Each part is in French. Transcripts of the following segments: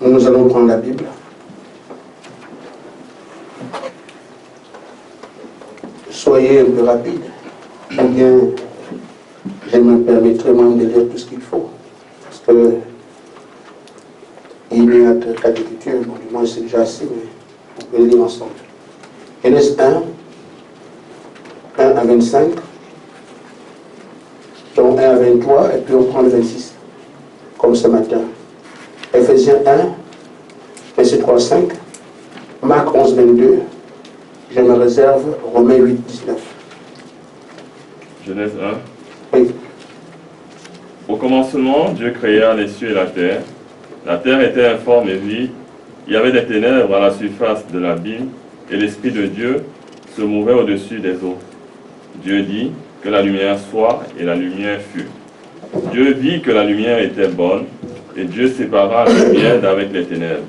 Nous allons prendre la Bible. Soyez un peu rapide, ou bien je me permettrai moi de lire tout ce qu'il faut. Parce que il y a cas d'écriture, bon, du moins c'est déjà assez, mais on peut lire ensemble. Genèse 1, 1 à 25, donc 1 à 23, et puis on prend le 26, comme ce matin. Ephésiens 1, verset 3 à 5, Marc 11, 22, je me réserve Romains 8, 19. Genèse 1. Oui. Au commencement, Dieu créa les cieux et la terre. La terre était informe et vide. Il y avait des ténèbres à la surface de l'abîme, et l'Esprit de Dieu se mouvait au-dessus des eaux. Dieu dit que la lumière soit, et la lumière fut. Dieu vit que la lumière était bonne, et Dieu sépara la lumière d'avec les ténèbres.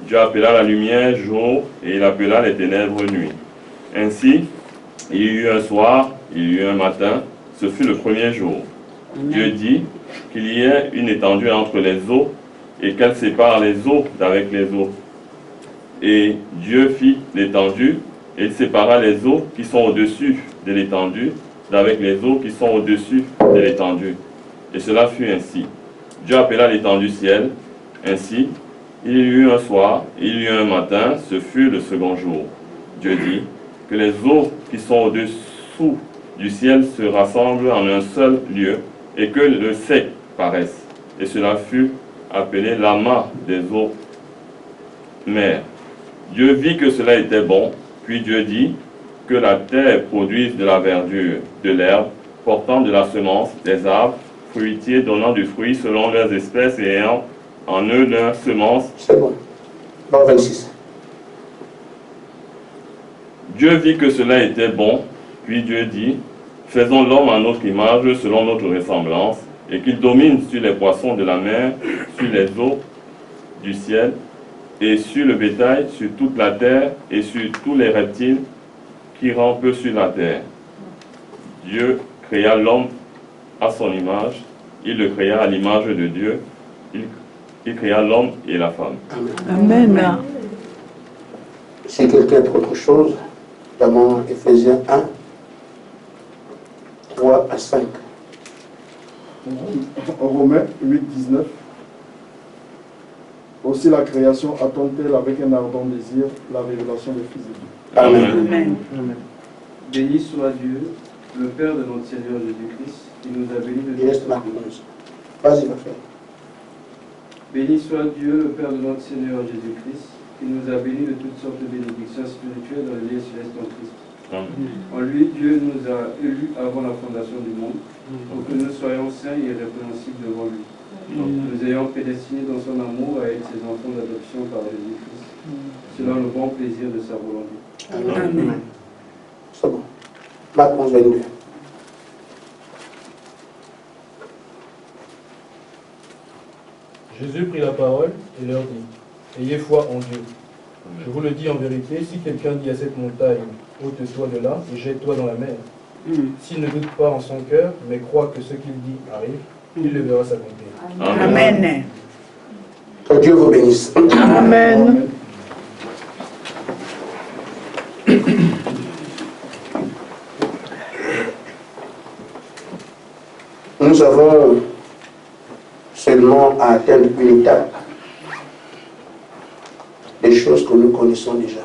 Dieu appela la lumière jour, et il appela les ténèbres nuit. Ainsi, il y eut un soir, il y eut un matin, ce fut le premier jour. Dieu dit qu'il y ait une étendue entre les eaux, et qu'elle sépare les eaux d'avec les eaux. Et Dieu fit l'étendue, et il sépara les eaux qui sont au-dessus de l'étendue d'avec les eaux qui sont au-dessus de l'étendue. Et cela fut ainsi. Dieu appela l'étendue ciel. Ainsi, il y eut un soir, il y eut un matin, ce fut le second jour. Dieu dit que les eaux qui sont au-dessous du ciel se rassemblent en un seul lieu, et que le sec paraisse. Et cela fut appelé l'amas des eaux mer. Dieu vit que cela était bon, puis Dieu dit que la terre produise de la verdure, de l'herbe, portant de la semence, des arbres, fruitiers donnant du fruit selon leurs espèces et ayant en eux leur semence. C'est bon. Bon, 26. Dieu vit que cela était bon, puis Dieu dit, faisons l'homme à notre image, selon notre ressemblance, et qu'il domine sur les poissons de la mer, sur les eaux du ciel, et sur le bétail, sur toute la terre, et sur tous les reptiles qui rampent sur la terre. Dieu créa l'homme à son image, il le créa à l'image de Dieu, il créa l'homme et la femme. Amen. Amen. Si quelqu'un a autre chose, notamment Ephésiens 1, 3 à 5. Romains 8, 19. Aussi la création attend-elle avec un ardent désir la révélation du Fils de Dieu. Amen. Amen. Amen. Béni soit Dieu, le Père de notre Seigneur Jésus-Christ, qui nous a bénis de toutes sortes de... Vas-y, ma frère. Béni soit Dieu, le Père de notre Seigneur Jésus-Christ, qui nous a bénis de toutes sortes de bénédictions spirituelles dans les lieux célestes en Christ. En lui, Dieu nous a élus avant la fondation du monde, pour que nous soyons saints et irrépréhensibles devant lui. Nous ayons prédestinés dans son amour à être ses enfants d'adoption par Jésus-Christ, selon le bon plaisir de sa volonté. Amen. C'est bon. Marc 11, 22. Jésus prit la parole et leur dit, ayez foi en Dieu. Je vous le dis en vérité, si quelqu'un dit à cette montagne, ôte-toi de là et jette-toi dans la mer, s'il ne doute pas en son cœur, mais croit que ce qu'il dit arrive, il le verra s'accomplir. Amen. Que Dieu vous bénisse. Amen. Nous avons seulement à atteindre une étape des choses que nous connaissons déjà.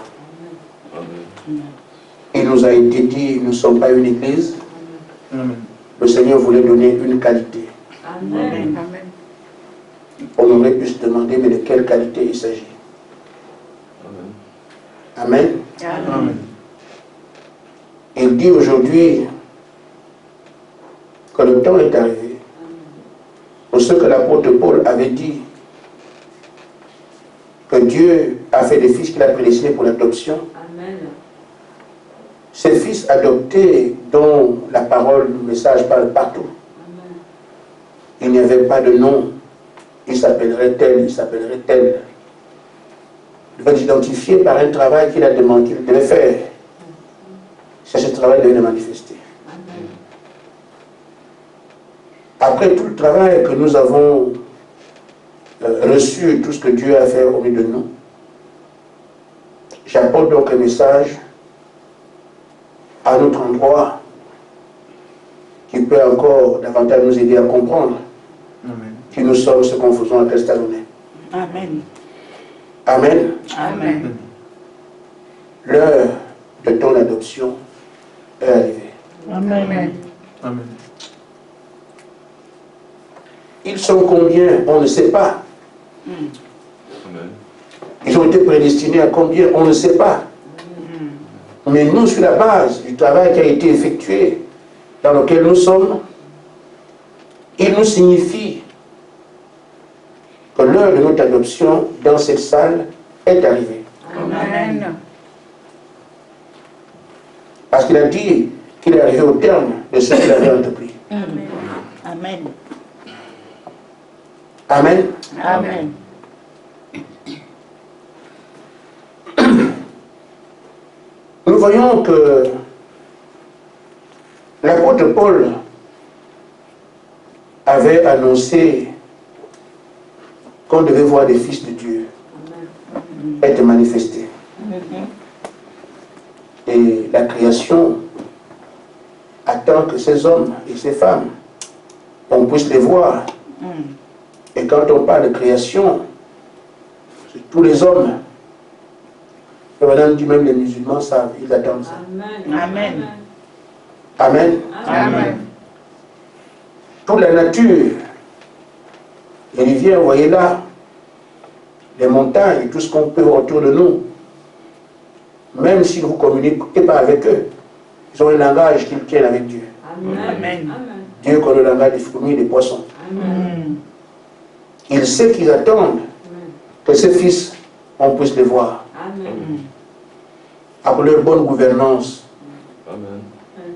Il nous a été dit, nous ne sommes pas une église. Le Seigneur voulait donner une qualité. Amen. On aurait pu se demander, mais de quelle qualité il s'agit. Amen. Amen. Il dit aujourd'hui que le temps est arrivé. Pour ce que l'apôtre Paul avait dit, que Dieu a fait des fils qu'il a prédestinés pour l'adoption. Ces fils adoptés dont la parole, le message parle partout. Il n'y avait pas de nom. Il s'appellerait tel, il s'appellerait tel. Il va s'identifier par un travail qu'il a demandé, qu'il devait faire. C'est ce travail devait le manifester. Après tout le travail que nous avons reçu tout ce que Dieu a fait au milieu de nous, j'apporte donc un message à notre endroit qui peut encore davantage nous aider à comprendre qui nous sommes, ce qu'on faisons à Castalonnais. Amen. Amen. Amen. L'heure de ton adoption est arrivée. Amen. Amen. Ils sont combien? On ne sait pas. Amen. Ils ont été prédestinés à combien? On ne sait pas. Mais nous, sur la base du travail qui a été effectué, dans lequel nous sommes, il nous signifie que l'heure de notre adoption dans cette salle est arrivée. Amen. Parce qu'il a dit qu'il est arrivé au terme de ce qu'il avait entrepris. Amen. Amen. Amen. Nous voyons que l'apôtre Paul avait annoncé qu'on devait voir des fils de Dieu être manifestés. Et la création attend que ces hommes et ces femmes, on puisse les voir. Et quand on parle de création, c'est tous les hommes. Et maintenant, dit même les musulmans savent, ils attendent ça. Amen. Amen. Amen. Toute la nature, il vient, vous voyez là, les montagnes, tout ce qu'on peut autour de nous, même si vous ne communiquez pas avec eux, ils ont un langage qu'ils tiennent avec Dieu. Amen. Dieu connaît le langage des fourmis et des poissons. Il sait qu'ils attendent que ces fils, on puisse les voir. Après leur bonne gouvernance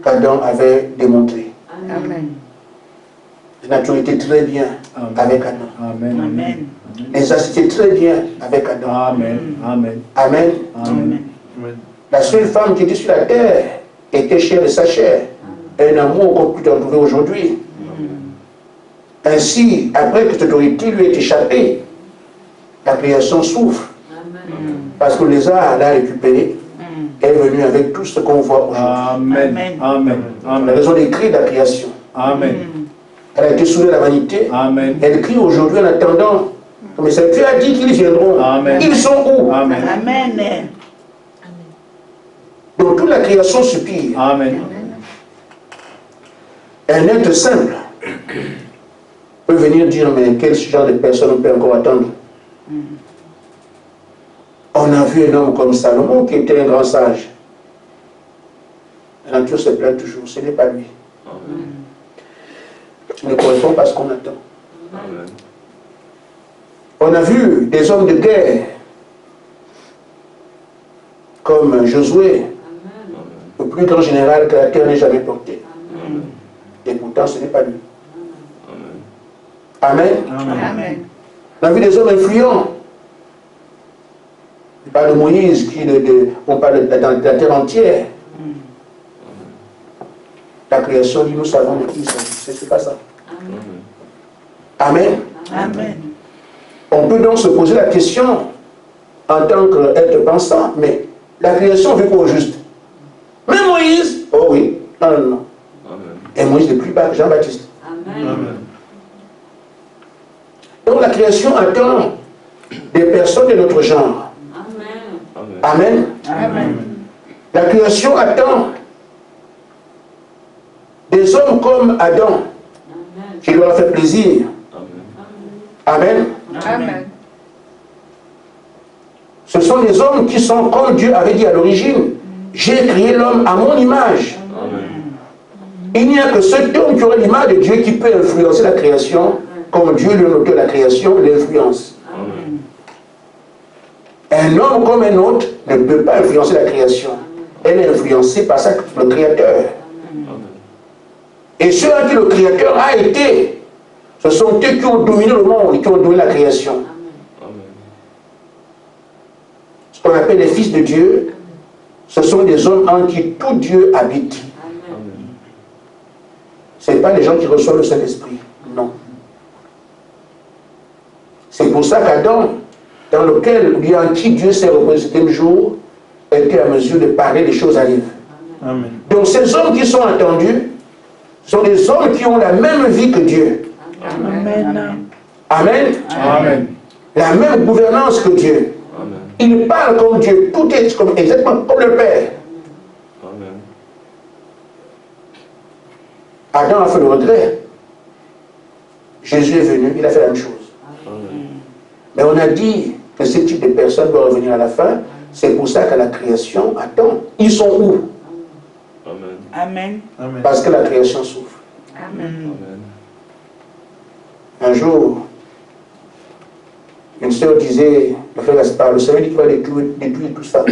qu'Adam avait démontré. Amen. La nature était très bien avec Adam. Amen. Amen. Les astres étaient très bien avec Adam. Amen. Amen. Amen. Amen. La seule femme qui était sur la terre était chère de sa chair. Un amour qu'on peut trouver aujourd'hui. Ainsi, après que cette autorité lui ait échappé, la création souffre. Parce que les arts l'a récupéré. Elle est venue avec tout ce qu'on voit aujourd'hui. Amen. Amen. La Amen. raison des cris de la création. Amen. Elle a été soulevée à la vanité. Amen. Elle crie aujourd'hui en attendant. Mais ça, Dieu a dit qu'ils viendront. Amen. Ils sont où? Amen. Amen. Donc toute la création supplie. Amen. Un être simple peut venir dire, mais quel genre de personne on peut encore attendre? On a vu un homme comme Salomon qui était un grand sage. La nature se plaint toujours, ce n'est pas lui. Tu ne correspond pas à ce qu'on attend. On a vu des hommes de guerre comme Josué, le plus grand général que la terre n'ait jamais porté. Et pourtant, ce n'est pas lui. Amen. Amen. On a vu des hommes influents. On parle de Moïse, on parle de la terre entière. La création dit, nous savons de qui il s'agit. C'est pas ça. Amen. Amen. On peut donc se poser la question en tant qu'être pensant, mais la création fait quoi au juste? Mais Moïse, oh oui, non, non, non. Et Moïse est plus bas que Jean-Baptiste. Donc la création attend des personnes de notre genre. Amen. Amen. La création attend des hommes comme Adam, qui leur a fait plaisir. Amen. Amen. Ce sont des hommes qui sont comme Dieu avait dit à l'origine. J'ai créé l'homme à mon image. Il n'y a que cet homme qui aura l'image de Dieu qui peut influencer la création, comme Dieu lui a noté la création, l'influence. Un homme comme un autre ne peut pas influencer la création. Elle est influencée par ça, le Créateur. Et ceux à qui le Créateur a été, ce sont eux qui ont dominé le monde et qui ont dominé la création. Ce qu'on appelle les fils de Dieu, ce sont des hommes en qui tout Dieu habite. Ce n'est pas les gens qui reçoivent le Saint-Esprit. Non. C'est pour ça qu'Adam, dans lequel, lui en qui Dieu s'est représenté le jour, était à mesure de parler des choses à vivre. Amen. Donc ces hommes qui sont attendus sont des hommes qui ont la même vie que Dieu. Amen. Amen. Amen. La même gouvernance que Dieu. Amen. Ils parlent comme Dieu. Tout est exactement comme le Père. Amen. Adam a fait le regret. Jésus est venu, il a fait la même chose. Amen. Mais on a dit que ce type de personnes doit revenir à la fin. C'est pour ça qu'à la création, attends, ils sont où? Amen. Amen. Amen. Parce que la création souffre. Amen. Amen. Un jour, une sœur disait, le frère Gaspard, le Seigneur dit qu'il va détruire tout ça.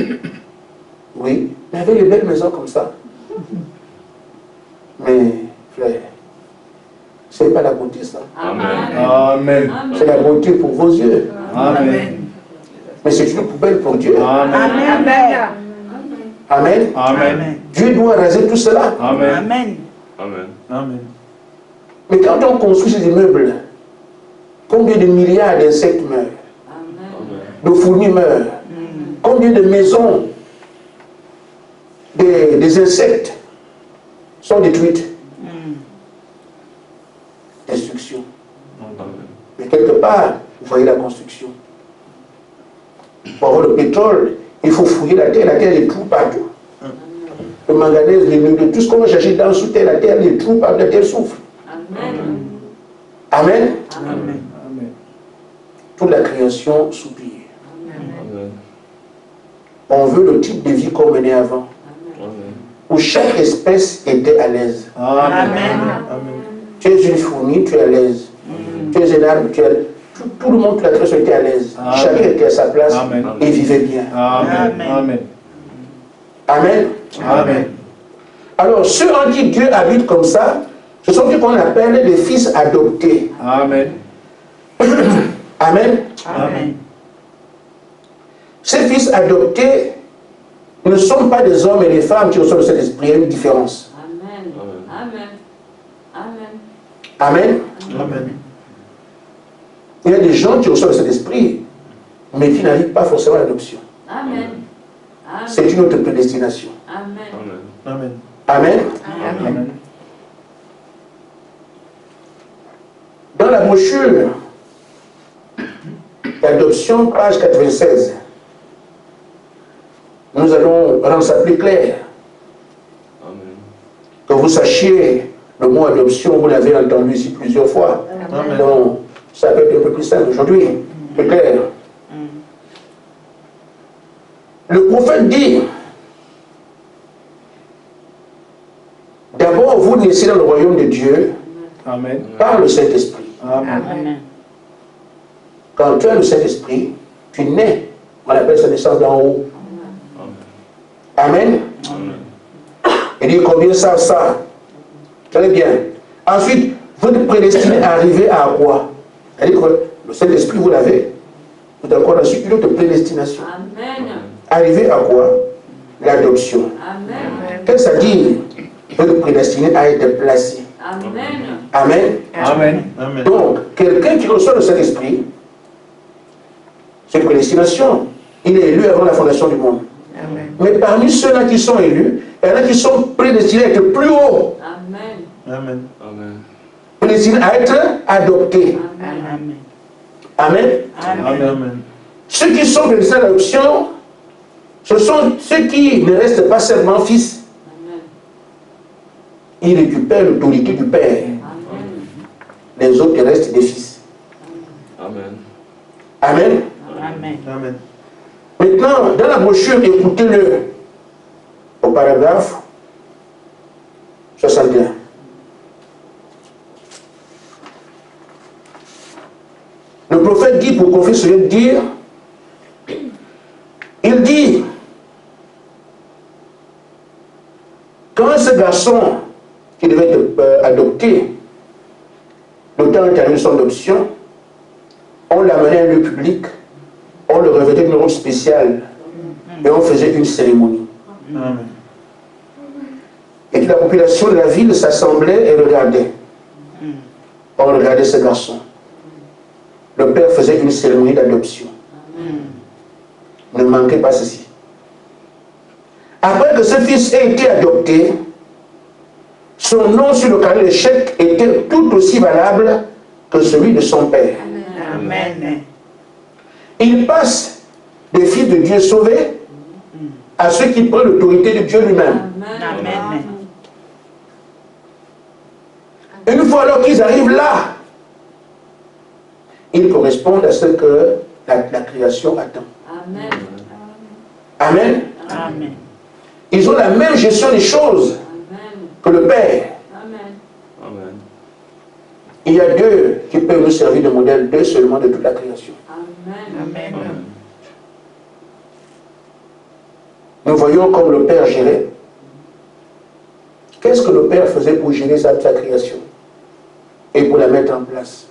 Oui, mais avec les belles maisons comme ça. Mais, frère, c'est pas la beauté ça. Amen. Amen. C'est la beauté pour vos yeux. Amen. Mais c'est une poubelle pour Dieu. Amen. Amen. Amen. Amen. Dieu doit raser tout cela. Amen. Amen. Amen. Amen. Mais quand on construit ces immeubles, combien de milliards d'insectes meurent? De fourmis meurent? Combien de maisons, des insectes sont détruites? Destruction. Mais quelque part, vous voyez la construction. Pour avoir le pétrole, il faut fouiller la terre est trous partout. Le manganèse, le tout ce qu'on va chercher dans sous terre, la terre, les trous partout, la terre souffre. Amen. Amen. Amen. Amen. Toute la création soupire. Amen. On veut le type de vie qu'on menait avant, Amen. où chaque espèce était à l'aise. Amen. Amen. Tu es une fourmi, tu es à l'aise. Tu es un arbre, tu es à l'aise. Tout le monde, toute la création était à l'aise. Amen. Chacun était à sa place Amen. et vivait bien. Amen. Amen. Amen. Amen. Amen. Alors, ceux en qui Dieu habite comme ça, ce sont ceux qu'on appelle des fils adoptés. Amen. Amen. Amen. Ces fils adoptés ne sont pas des hommes et des femmes qui reçoivent cet esprit. Il y a une différence. Amen. Amen. Amen. Amen. Amen. Il y a des gens qui reçoivent cet esprit, mais qui n'arrivent pas forcément à l'adoption. Amen. C'est une autre prédestination. Amen. Amen. Amen. Amen. Dans la brochure d'adoption, page 96, nous allons rendre ça plus clair. Amen. Que vous sachiez le mot adoption, vous l'avez entendu ici plusieurs fois. Amen. Donc, ça peut être un peu plus simple aujourd'hui, plus clair. Le prophète dit, d'abord vous naissez dans le royaume de Dieu Amen. par le Saint-Esprit. Amen. Amen. Quand tu as le Saint-Esprit, tu nais. On appelle ça naissance d'en haut. Amen. Il dit combien savent ça? Très bien. Ensuite, vous êtes prédestinés à arriver à quoi? C'est-à-dire que le Saint-Esprit, vous l'avez. Vous avez encore ensuite une autre prédestination. Amen. Arriver à quoi? L'adoption. Amen. Qu'est-ce que ça dit? Vous êtes prédestinés à être placés. Amen. Amen. Amen. Amen. Donc, quelqu'un qui reçoit le Saint-Esprit, c'est une prédestination. Il est élu avant la fondation du monde. Amen. Mais parmi ceux-là qui sont élus, il y en a qui sont prédestinés à être plus haut, Amen. Amen. Amen. prédestinés à être adoptés. Amen. Amen. Amen. Amen. Ceux qui sont prédestinés à l'adoption, ce sont ceux qui ne restent pas seulement fils. Amen. Ils récupèrent l'autorité du Père. Amen. Les autres restent des fils. Amen. Amen. Amen. Amen. Maintenant, dans la brochure, écoutez-le au paragraphe 61. Le prophète dit, pour confier ce dire, il dit, quand ce garçon qui devait être adopté, le temps est arrivé de son adoption, on l'amenait à un lieu public, on le revêtait d'une robe spéciale et on faisait une cérémonie. Amen. Et que la population de la ville s'assemblait et regardait. On regardait ce garçon. le père faisait une cérémonie d'adoption. Ne manquez pas ceci. Après que ce fils ait été adopté, son nom sur le carnet de chèque était tout aussi valable que celui de son père. Amen. Il passe des fils de Dieu sauvés à ceux qui prennent l'autorité de Dieu lui-même. Amen. Une fois alors qu'ils arrivent là, ils correspondent à ce que la création attend. Amen. Amen. Amen. Ils ont la même gestion des choses que le Père. Amen. Il y a deux qui peuvent nous servir de modèle, deux seulement de toute la création. Amen. Nous voyons comme le Père gérait. Qu'est-ce que le Père faisait pour gérer sa création et pour la mettre en place?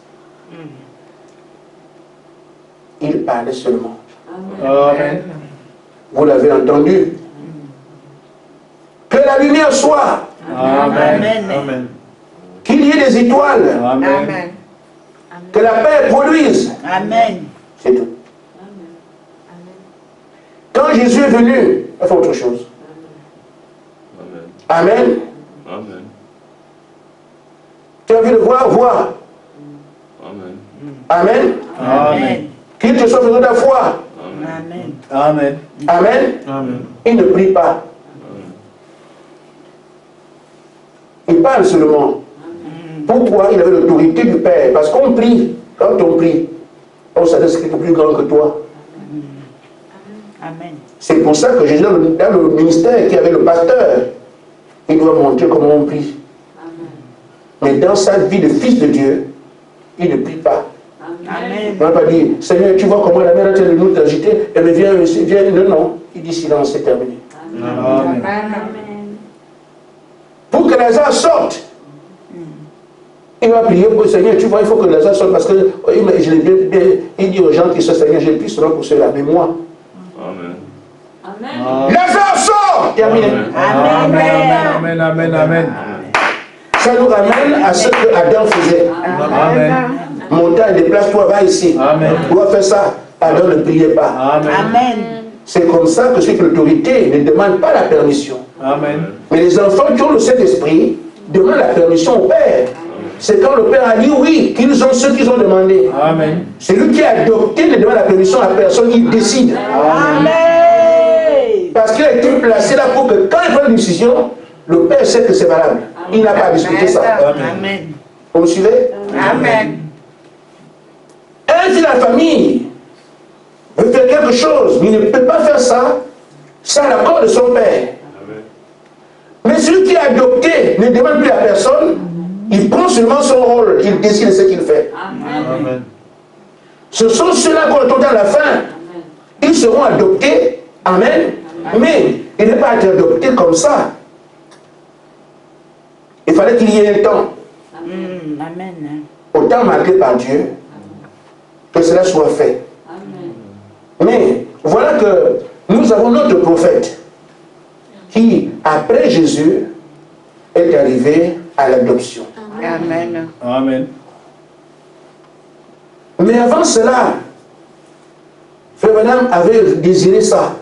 Il parlait seulement. Amen. Vous l'avez entendu. Que la lumière soit. Amen. Amen. Qu'il y ait des étoiles. Amen. Amen. Que la paix produise. Amen. C'est tout. Quand Jésus est venu, il a fait autre chose. Amen. Amen. Amen. Tu as envie de voir, vois. Amen. Amen. Amen. Qu'il te soit faisant ta foi. Amen. Amen. Amen. Amen. Il ne prie pas. Il parle seulement. Pourquoi? Il avait l'autorité du Père. Parce qu'on prie. Quand on prie, on s'adresse à quelqu'un plus grand que toi. Amen. C'est pour ça que Jésus, dans le ministère qui avait le pasteur, il doit montrer comment on prie. Mais dans sa vie de fils de Dieu, il ne prie pas. Amen. Il ne va pas dire, Seigneur, tu vois comment la mère est en train de nous agiter, elle me vient, non, non. Il dit silence, c'est terminé. Amen. Pour que Lazare sorte, il va prier pour le Seigneur, tu vois, il faut que Lazare sorte parce que je l'ai bien, il dit aux gens qui sont Seigneur, j'ai plus seulement pour cela, mais moi. Amen. Lazare sort! Terminé. Amen. Amen. Amen. Ça nous ramène à ce que Adam faisait. Amen. Montagne, déplace-toi, va ici. Amen. Tu dois faire ça. Adam ne priait pas. Amen. Amen. C'est comme ça que ceux qui ont l'autorité ne demandent pas la permission. Amen. Mais les enfants qui ont le Saint-Esprit demandent la permission au Père. C'est quand le Père a dit oui, qu'ils ont ce qu'ils ont demandé. Amen. Celui qui a adopté ne demande la permission à personne, il décide. Amen. Parce qu'il a été placé là pour que quand il prend une décision, le Père sait que c'est valable. Il n'a pas à discuter ça. Amen. Vous me suivez? Amen. Un fils de la famille veut faire quelque chose, mais il ne peut pas faire ça sans l'accord de son père. Mais celui qui est adopté ne demande plus à personne, il prend seulement son rôle, il décide de ce qu'il fait. Amen. Ce sont ceux-là qu'on entend à la fin. Ils seront adoptés, amen, mais il n'est pas été adopté comme ça. Il fallait qu'il y ait un temps, Amen. au temps marqué par Dieu, que cela soit fait. Mais voilà que nous avons notre prophète qui, après Jésus, est arrivé à l'adoption. Amen. Amen. Mais avant cela, Frère Madame avait désiré ça.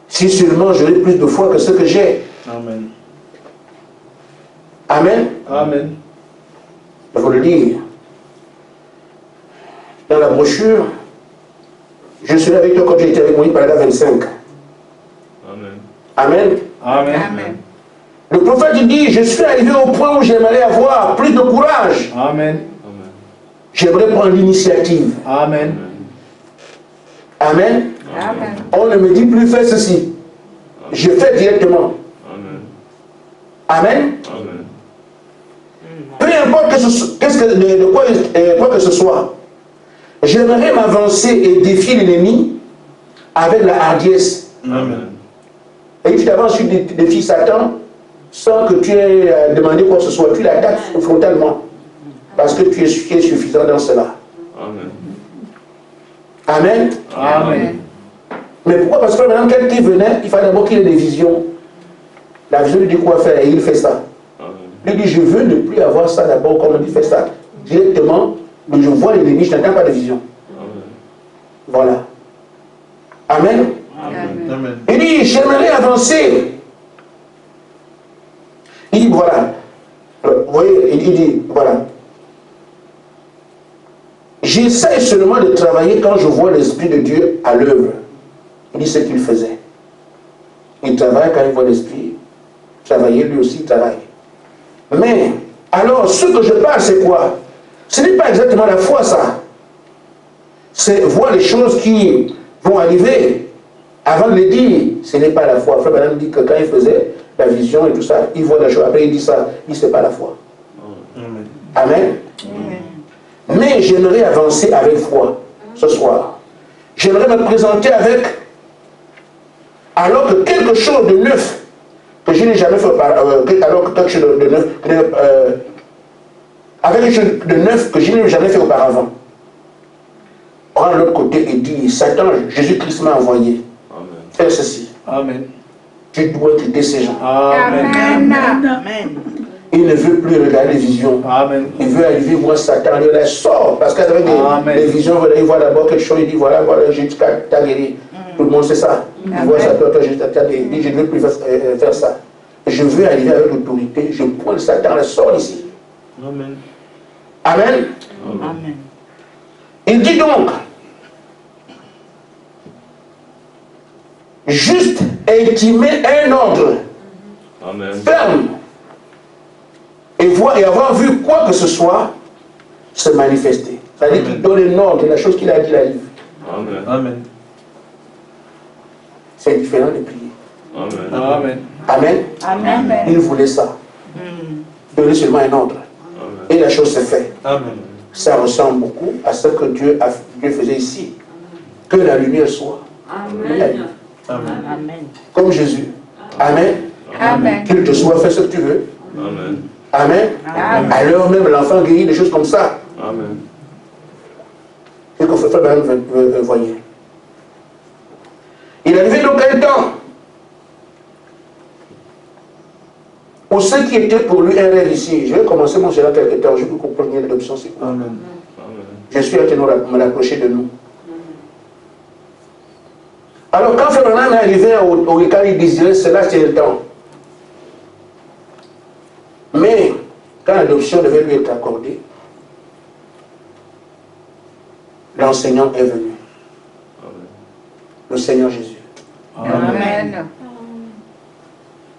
Si seulement j'aurais plus de foi que ce que j'ai. Amen. Amen. Amen. Il faut le dire. Dans la brochure, je serai avec toi comme j'ai été avec Moïse, paragraphe 25. Amen. Amen. Amen. Amen. Le prophète il dit, je suis arrivé au point où j'aimerais avoir plus de courage. Amen. J'aimerais prendre l'initiative. Amen. Amen. Amen. On ne me dit plus fais ceci. Je fais directement. Amen. Amen. Peu importe quoi que ce soit, j'aimerais m'avancer et défier l'ennemi avec la hardiesse. Amen. Et tu t'avances sur des défis Satan sans que tu aies demandé quoi que ce soit. Tu l'attaques frontalement parce que tu es suffisant dans cela. Amen. Amen. Amen. Mais pourquoi? Parce que maintenant, quand il venait, il fallait d'abord qu'il ait des visions. La vision lui dit quoi faire et il fait ça. Amen. Il dit, je veux ne plus avoir ça d'abord, comme on dit, fais ça. directement, mais je vois l'ennemi, je n'attends pas de vision. Voilà. Amen. Amen. Il dit, j'aimerais avancer. Il dit, voilà. Vous voyez, il dit, voilà. J'essaie seulement de travailler quand je vois l'Esprit de Dieu à l'œuvre. Il dit ce qu'il faisait. Il travaille quand il voit l'Esprit. Travailler, lui aussi, il travaille. Mais, alors, ce que je parle, c'est quoi? Ce n'est pas exactement la foi, ça. C'est voir les choses qui vont arriver. Avant de les dire, ce n'est pas la foi. Frère Madame dit que quand il faisait la vision et tout ça, il voit la chose. Après, il dit ça. Il dit, c'est pas la foi. Amen. Amen. Mais j'aimerais avancer avec foi ce soir. J'aimerais me présenter avec, alors que quelque chose de neuf que je n'ai jamais fait auparavant, alors que quelque chose de neuf, avec quelque chose de neuf que je n'ai jamais fait auparavant. Prends l'autre côté et dis, Satan, Jésus-Christ m'a envoyé. Faire ceci. Amen. Tu dois quitter ces gens. Amen. Amen. Il ne veut plus regarder les visions. Amen. Il veut arriver voir Satan, il les sort. Parce qu'avec les visions, voilà, il voit d'abord quelque chose, il dit voilà, Jésus t'a guéri. Tout le monde sait ça. Il voit Satan, toi, Jésus t'a guéri. Il dit, je ne veux plus faire ça. Je veux arriver avec l'autorité. Je prends le Satan, le sort ici. Amen. Amen. Amen. Il dit donc, juste intimer un ordre ferme et avoir vu quoi que ce soit se manifester. C'est-à-dire qu'il donne un ordre, la chose qu'il a dit arrive. Amen. Amen. C'est différent de prier. Amen. Amen. Amen. Amen. Il voulait ça. Donner seulement un ordre. Et la chose se fait. Amen. Ça ressemble beaucoup à ce que Dieu faisait ici. Que la lumière soit. Amen. Amen. Amen. Comme Jésus. Amen. Amen. Qu'il te soit fait ce que tu veux. Amen. Amen. Amen. Alors même l'enfant guérit, des choses comme ça. Amen. C'est ce que Frère Madame voyait. Il arrivait donc un temps où ce qui était pour lui un rêve ici, je vais commencer mon cela quelque temps, je veux que vous compreniez l'adoption, c'est quoi. Amen. Je suis en train de me rapprocher de nous. Alors quand Frère Branham est arrivé au Ricard, il désirait cela, c'est le temps. Mais quand l'adoption devait lui être accordée, l'enseignant est venu. Le Seigneur Jésus. Amen.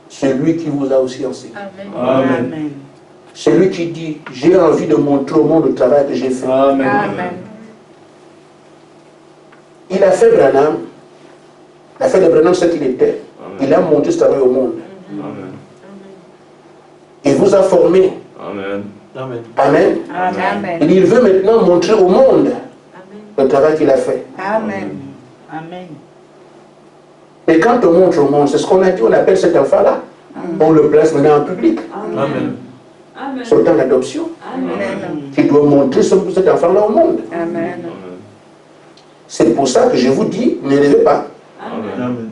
Celui qui vous a aussi enseigné. Amen. Celui qui dit, j'ai envie de montrer au monde le travail que j'ai fait. Amen. Amen. Il a fait Branham. Il a fait de Branham ce qu'il était. Il a montré ce travail au monde. Amen. Il vous a formé. Amen. Amen. Amen. Amen. Et il veut maintenant montrer au monde le travail qu'il a fait. Amen. Amen. Et quand on montre au monde, c'est ce qu'on a dit, on appelle cet enfant-là. On le place maintenant en public. Amen. Amen. C'est le temps d'adoption. Amen. Qui doit montrer cet enfant-là au monde. Amen. C'est pour ça que je vous dis, ne rêvez pas. Amen.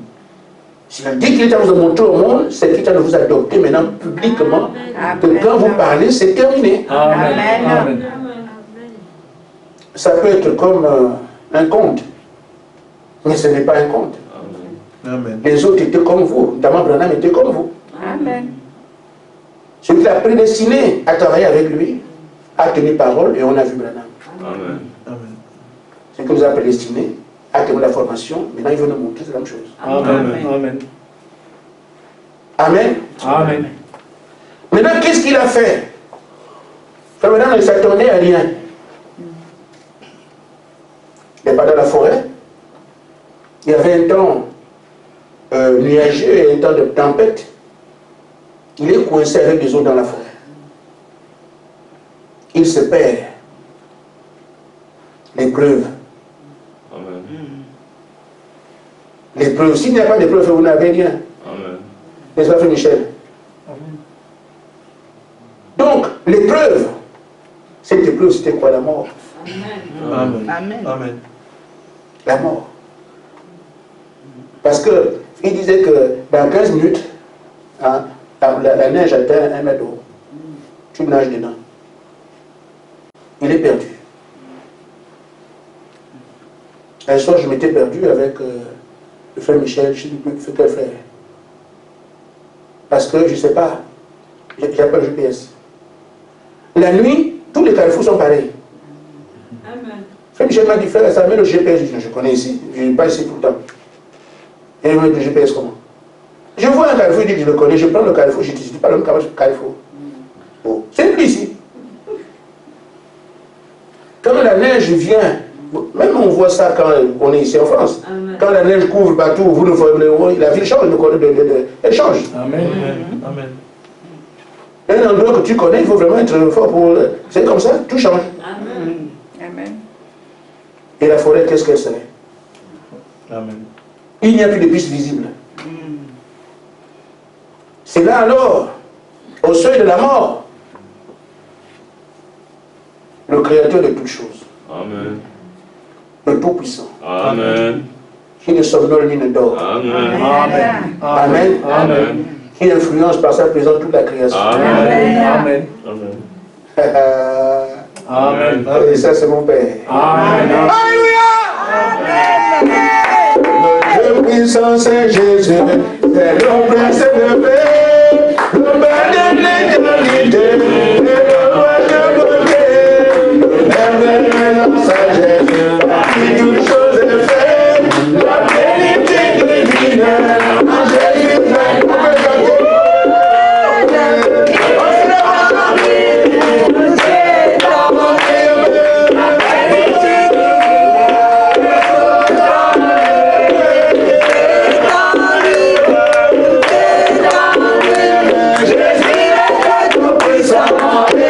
S'il dit qu'il est à vous montrer au monde, c'est qu'il est à vous adopter maintenant publiquement. Que quand vous parlez, c'est terminé. Amen. Amen. Ça peut être comme un conte. Mais ce n'est pas un conte. Amen. Les autres étaient comme vous. Notamment Branham était comme vous. Amen. Celui qui l'a prédestiné à travailler avec lui a tenu parole et on a vu Branham. Amen. Amen. Celui qui nous a prédestiné a tenu la formation. Maintenant, il veut nous montrer la même chose. Amen. Amen. Amen. Amen. Maintenant, qu'est-ce qu'il a fait? Frère Branham ne s'attendait à rien. Il n'est pas dans la forêt. Il y avait un temps nuageux et un temps de tempête. Il est coincé avec des eaux dans la forêt. Il se perd. L'épreuve. Amen. L'épreuve. S'il n'y a pas d'épreuve, vous n'avez rien. Amen. N'est-ce pas, Frère Michel? Donc, l'épreuve, cette épreuve, c'était quoi? La mort. Amen. Amen. Amen. La mort. Parce qu'il disait que dans 15 minutes, hein, la neige atteint 1 mètre de haut. Tu nages dedans. il est perdu. Un soir, je m'étais perdu avec le frère Michel, je ne sais plus quel frère. Parce que je ne sais pas, j'ai pas le GPS. La nuit, tous les carrefours sont pareils. Amen. Frère Michel m'a dit, frère, ça met le GPS, je connais ici, je ne vais pas ici tout le temps. Et il m'a dit, le GPS comment? Je vois un carrefour, il dit que je le connais, je prends le carrefour, je dis pas le carrefour. Oh, c'est plus ici. Quand la neige vient, même on voit ça quand on est ici en France. Amen. Quand la neige couvre partout, vous ne voyez, la ville change, elle change. Amen. Amen. Un endroit que tu connais, il faut vraiment être fort pour... C'est comme ça, tout change. Amen. Amen. Et la forêt, qu'est-ce qu'elle serait? Amen. Il n'y a plus de piste visible. C'est là alors, au seuil de la mort, le Créateur de toutes choses, Amen. le Tout-Puissant, Amen. qui ne somnole ni ne dort. Amen. Amen. Amen. Amen. Qui influence par sa présence toute la création. Amen. Amen. Amen. Amen. Et ça, c'est mon Père. Amen. Le puissant c'est Jésus, c'est le prince de paix, le père de l'éternité, et le roi de beauté, l'éternel sagesse, qui toute chose est faite, la plénitude divine, en Jésus-Christ, vous pouvez chanter.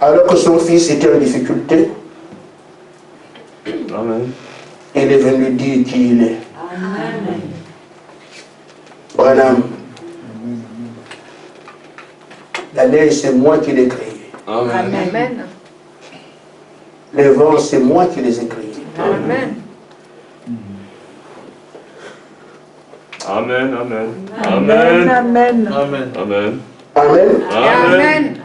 Alors que son fils était en difficulté, Amen. il est venu dire qui il est. Amen. Branham, la neige, c'est moi qui l'ai créée. Amen. Amen. Les vents, c'est moi qui les ai créés. Amen. Amen. Amen. Amen. Amen. Amen. Amen. Amen. Amen.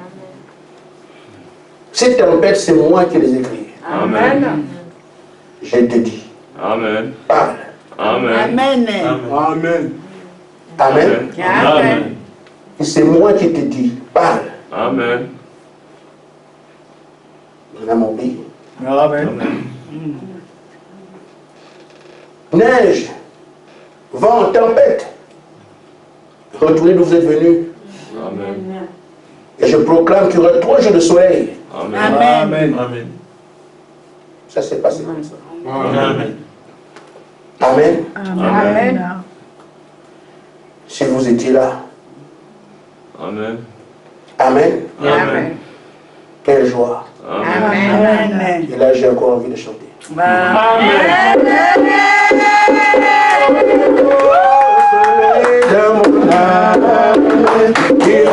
Ces tempêtes, c'est moi qui les ai créées. Amen. Je te dis, Amen. Parle. Amen. Amen. Amen. Amen. Amen. Et c'est moi qui te dis, parle. Amen. On a mon pays. Amen. Neige, vent, tempête. Retournez d'où vous êtes venus. Amen. Et je proclame qu'il y aura 3 jours de soleil. Amen. Amen. Amen. Ça s'est passé comme ça. Amen. Amen. Amen. Si vous étiez là. Amen. Amen. Amen. Quelle joie. Amen. Amen. Et là, j'ai encore envie de chanter. Amen. Dans mon âme, il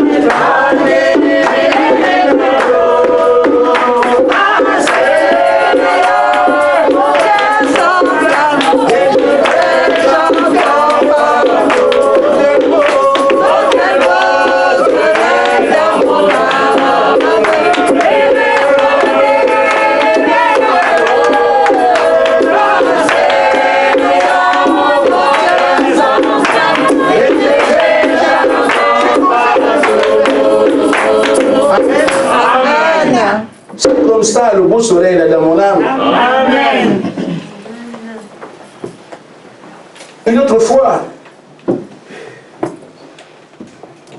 c'est comme ça le beau soleil là dans mon âme. Amen. Une autre fois,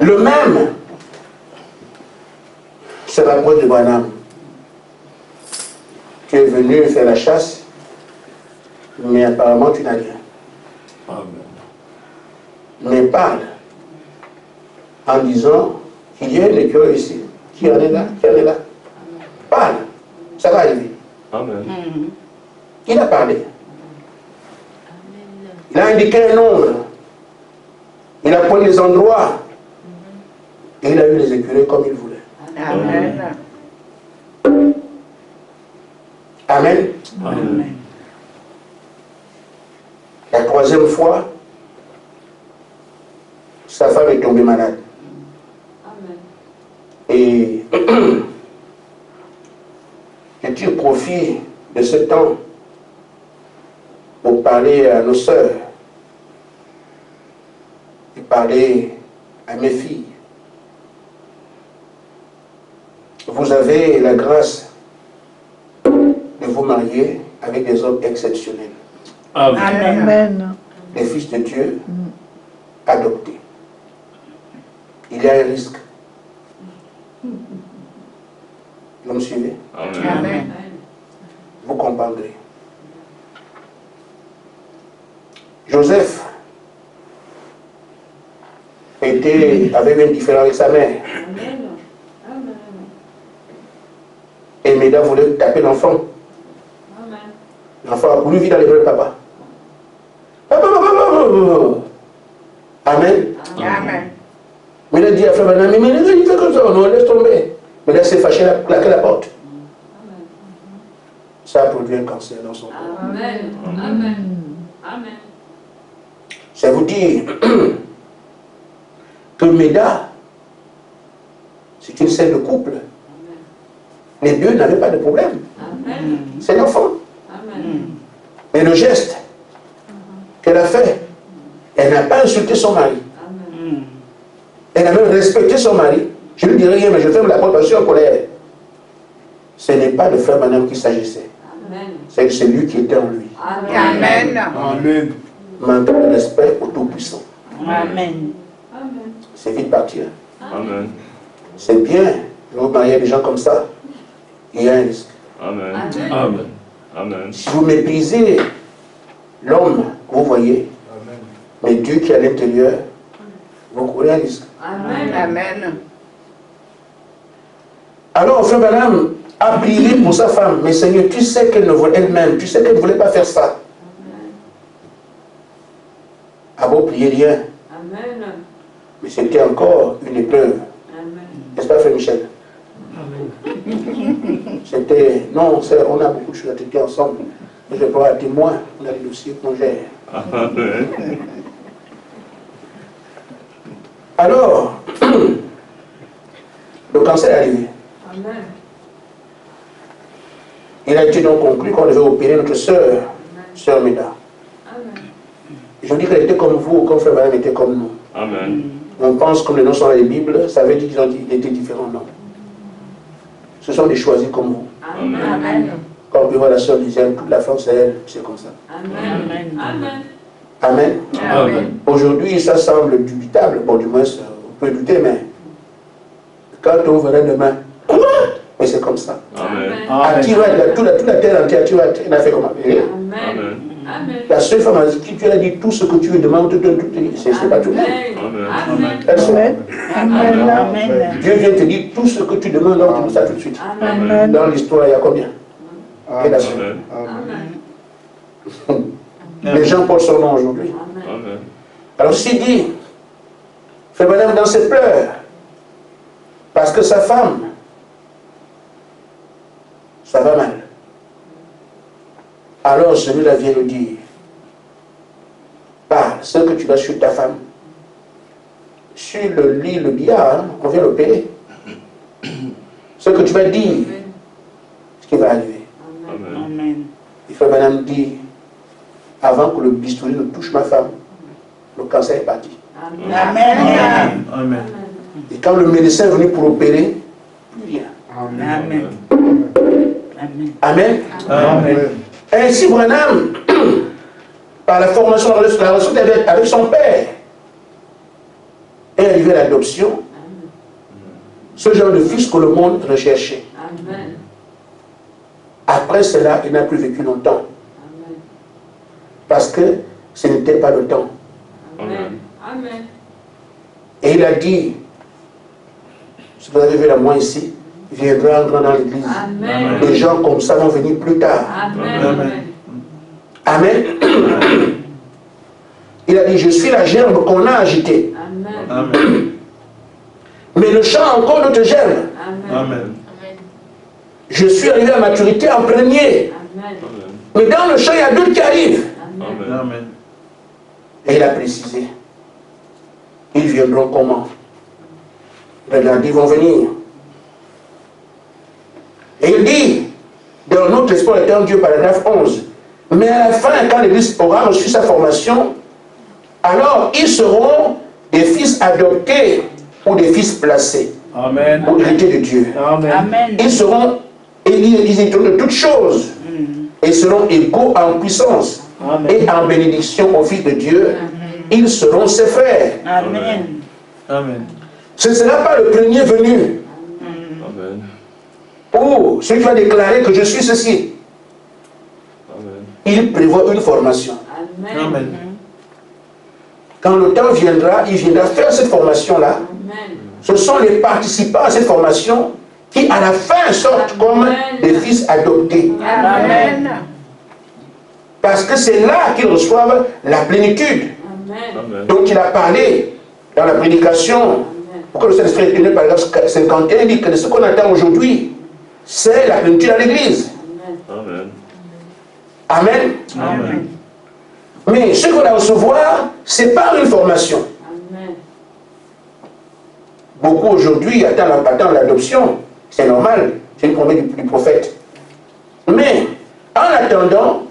le même se rapproche de Branham, qui est venu faire la chasse, mais apparemment tu n'as rien. Mais parle en disant qu'il y a une école ici, qui en est là, qui en est là. Parle, ça va arriver. Amen. Il a parlé. Il a indiqué un nombre. Il a pointé les endroits. Et il a eu les écureuils comme il voulait. Amen. Amen. Amen. La 3e fois, sa femme est tombée malade. Et je tire profit de ce temps pour parler à nos sœurs et parler à mes filles. Vous avez la grâce de vous marier avec des hommes exceptionnels, Amen. des fils de Dieu adoptés. Il y a un risque. Vous me suivez? Amen. Amen. Vous comprendrez. Joseph avait une différence avec sa mère. Et Méda voulait taper l'enfant. L'enfant a voulu vite aller vers le papa. Papa, papa, papa, papa. Amen. Amen. Mais il a dit à frère Branham, mais il fait comme ça, non, laisse tomber. Mais là, c'est fâché, il a claqué la porte. Ça a produit un cancer dans son corps. Amen. Amen. Amen. Ça vous dire que Méda, c'est une scène de couple. Les deux n'avaient pas de problème. Amen. C'est l'enfant. Amen. Mais le geste qu'elle a fait, elle n'a pas insulté son mari. Amen. Elle a même respecté son mari. Je ne lui dirai rien, mais je ferme la porte parce que je suis en colère. Ce n'est pas de frère Branham qu'il s'agissait. Amen. C'est que c'est lui qui était en lui. Amen. Amen. Manquant de respect au Tout-Puissant. Amen. Amen. C'est vite partir. Amen. C'est bien de vous marier des gens comme ça. Il y a un risque. Amen. Amen. Amen. Si vous méprisez l'homme que vous voyez, mais Dieu qui est à l'intérieur, vous courez un risque. Amen. Amen. Alors, frère Branham a prié pour sa femme. Mais Seigneur, tu sais qu'elle ne voulait elle-même, tu sais qu'elle ne voulait pas faire ça. A beau prier rien, Amen. mais c'était encore une épreuve. Amen. N'est-ce pas, frère Michel? C'était, non, on a beaucoup de choses à traiter ensemble. Mais je peux être témoin, on a des dossiers qu'on gère. Amen. Alors, le cancer est arrivé. Amen. Il a été donc conclu qu'on devait opérer notre sœur. Sœur Méda. Amen. Je dis qu'elle était comme vous, comme Frère Branham était comme nous. Amen. On pense comme les noms sont dans les Bibles, ça veut dire qu'ils étaient différents, non. Ce sont des choisis comme vous. Amen. Amen. Quand on peut voir la sœur Lisiane, toute la France, c'est elle, c'est comme ça. Amen. Amen. Amen. Amen. Aujourd'hui, ça semble dubitable. Bon, du moins, on peut douter, mais quand on verra demain, quoi? Mais c'est comme ça. Amen. À Tiroir, toute la terre entière, à Tiroir, elle a fait comment? Amen. Amen. Amen. La seule femme à qui tu as dit tout ce que tu lui demandes, c'est pas tout le monde. Amen. Elle sait. Amen. Amen. Dieu vient te dire tout ce que tu demandes, donc tu dis ça tout de suite. Amen. Dans l'histoire, il y a combien? Et la suite. Amen. Les gens portent son nom aujourd'hui. Amen. Alors, s'il dit, Frère Branham dans ses pleurs, parce que sa femme, ça va mal. Alors, celui-là vient lui dire, parle, ce que tu as sur ta femme, sur le lit, le billard, hein, on vient l'opérer. Ce que tu vas dire, ce qui va arriver. Amen. Amen. Il faut maintenant dire, avant que le bistouri ne touche ma femme, le cancer est parti. Amen. Amen. Et quand le médecin est venu pour opérer, plus rien. Amen. Amen. Amen. Amen. Ainsi, Branham, par la formation, la relation avec son père, est arrivé à l'adoption, ce genre de fils que le monde recherchait. Amen. Après cela, il n'a plus vécu longtemps, Amen. parce que ce n'était pas le temps. Amen. Amen. Et il a dit, si vous avez vu la moi ici, viendra en grand dans l'église. Amen. Les gens comme ça vont venir plus tard. Amen. Amen. Il a dit, je suis la gerbe qu'on a agitée. Amen. Amen. Mais le champ a encore d'autres gerbes. Amen. Je suis arrivé à maturité en premier. Amen. Mais dans le champ, il y a d'autres qui arrivent. Amen. Amen. Et il a précisé. Ils viendront comment? Regardez, ils vont venir. Et il dit, dans notre espoir est en Dieu, paragraphe 11, mais à la fin, quand l'Église aura reçu sa formation, alors ils seront des fils adoptés ou des fils placés, Amen. ou héritiers de Dieu. Amen. Amen. Ils seront, ils hériteront de toutes choses, et seront égaux en puissance Amen. et en bénédiction au Fils de Dieu. Ils seront ses frères. Amen. Amen. Ce ne sera pas le premier venu. Amen. Oh, celui qui va déclarer que je suis ceci. Amen. Il prévoit une formation. Amen. Amen. Quand le temps viendra, il viendra faire cette formation-là. Amen. Ce sont les participants à cette formation qui, à la fin, sortent comme des fils adoptés. Amen. Parce que c'est là qu'ils reçoivent la plénitude Amen. dont il a parlé dans la prédication. Pourquoi le Saint-Esprit est venu, paragraphe 51, dit que ce qu'on attend aujourd'hui, c'est la plénitude à l'Église. Amen. Amen. Amen. Mais ce qu'on va recevoir, c'est par une formation. Amen. Beaucoup aujourd'hui attendent l'adoption. C'est normal, c'est une promesse du prophète. Mais, en attendant,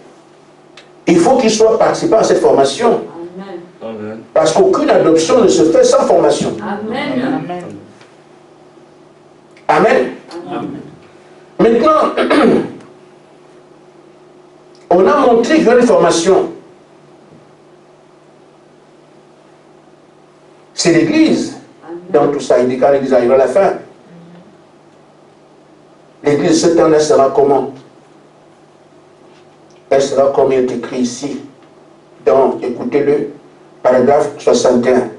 il faut qu'ils soient participants à cette formation. Amen. Amen. Parce qu'aucune adoption ne se fait sans formation. Amen. Amen. Amen. Maintenant, on a montré qu'il y a une formation. C'est l'Église. Dans tout ça, il dit quand l'Église arrivera à la fin. L'Église, ce temps-là, sera comment? Elle sera comme il est écrit ici, dans, écoutez-le, paragraphe 61.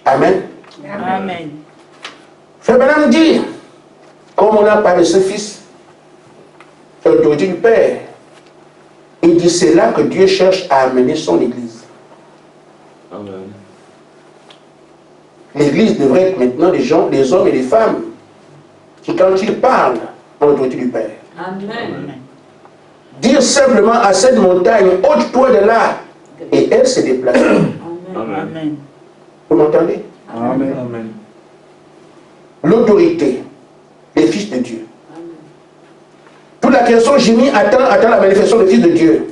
Amen. Amen. Frère Branham dit, comme on a parlé de ce fils, l'autorité du Père, il dit c'est là que Dieu cherche à amener son Église. Amen. L'Église devrait être maintenant des gens, des hommes et des femmes, qui quand ils parlent, ont l'autorité du Père. Amen. Dire simplement à cette montagne, ôte-toi de là, et elle se déplace. Amen. Amen. Vous m'entendez? Amen. Amen. L'autorité des fils de Dieu. Amen. Toute la création gémit, attend la manifestation du Fils de Dieu.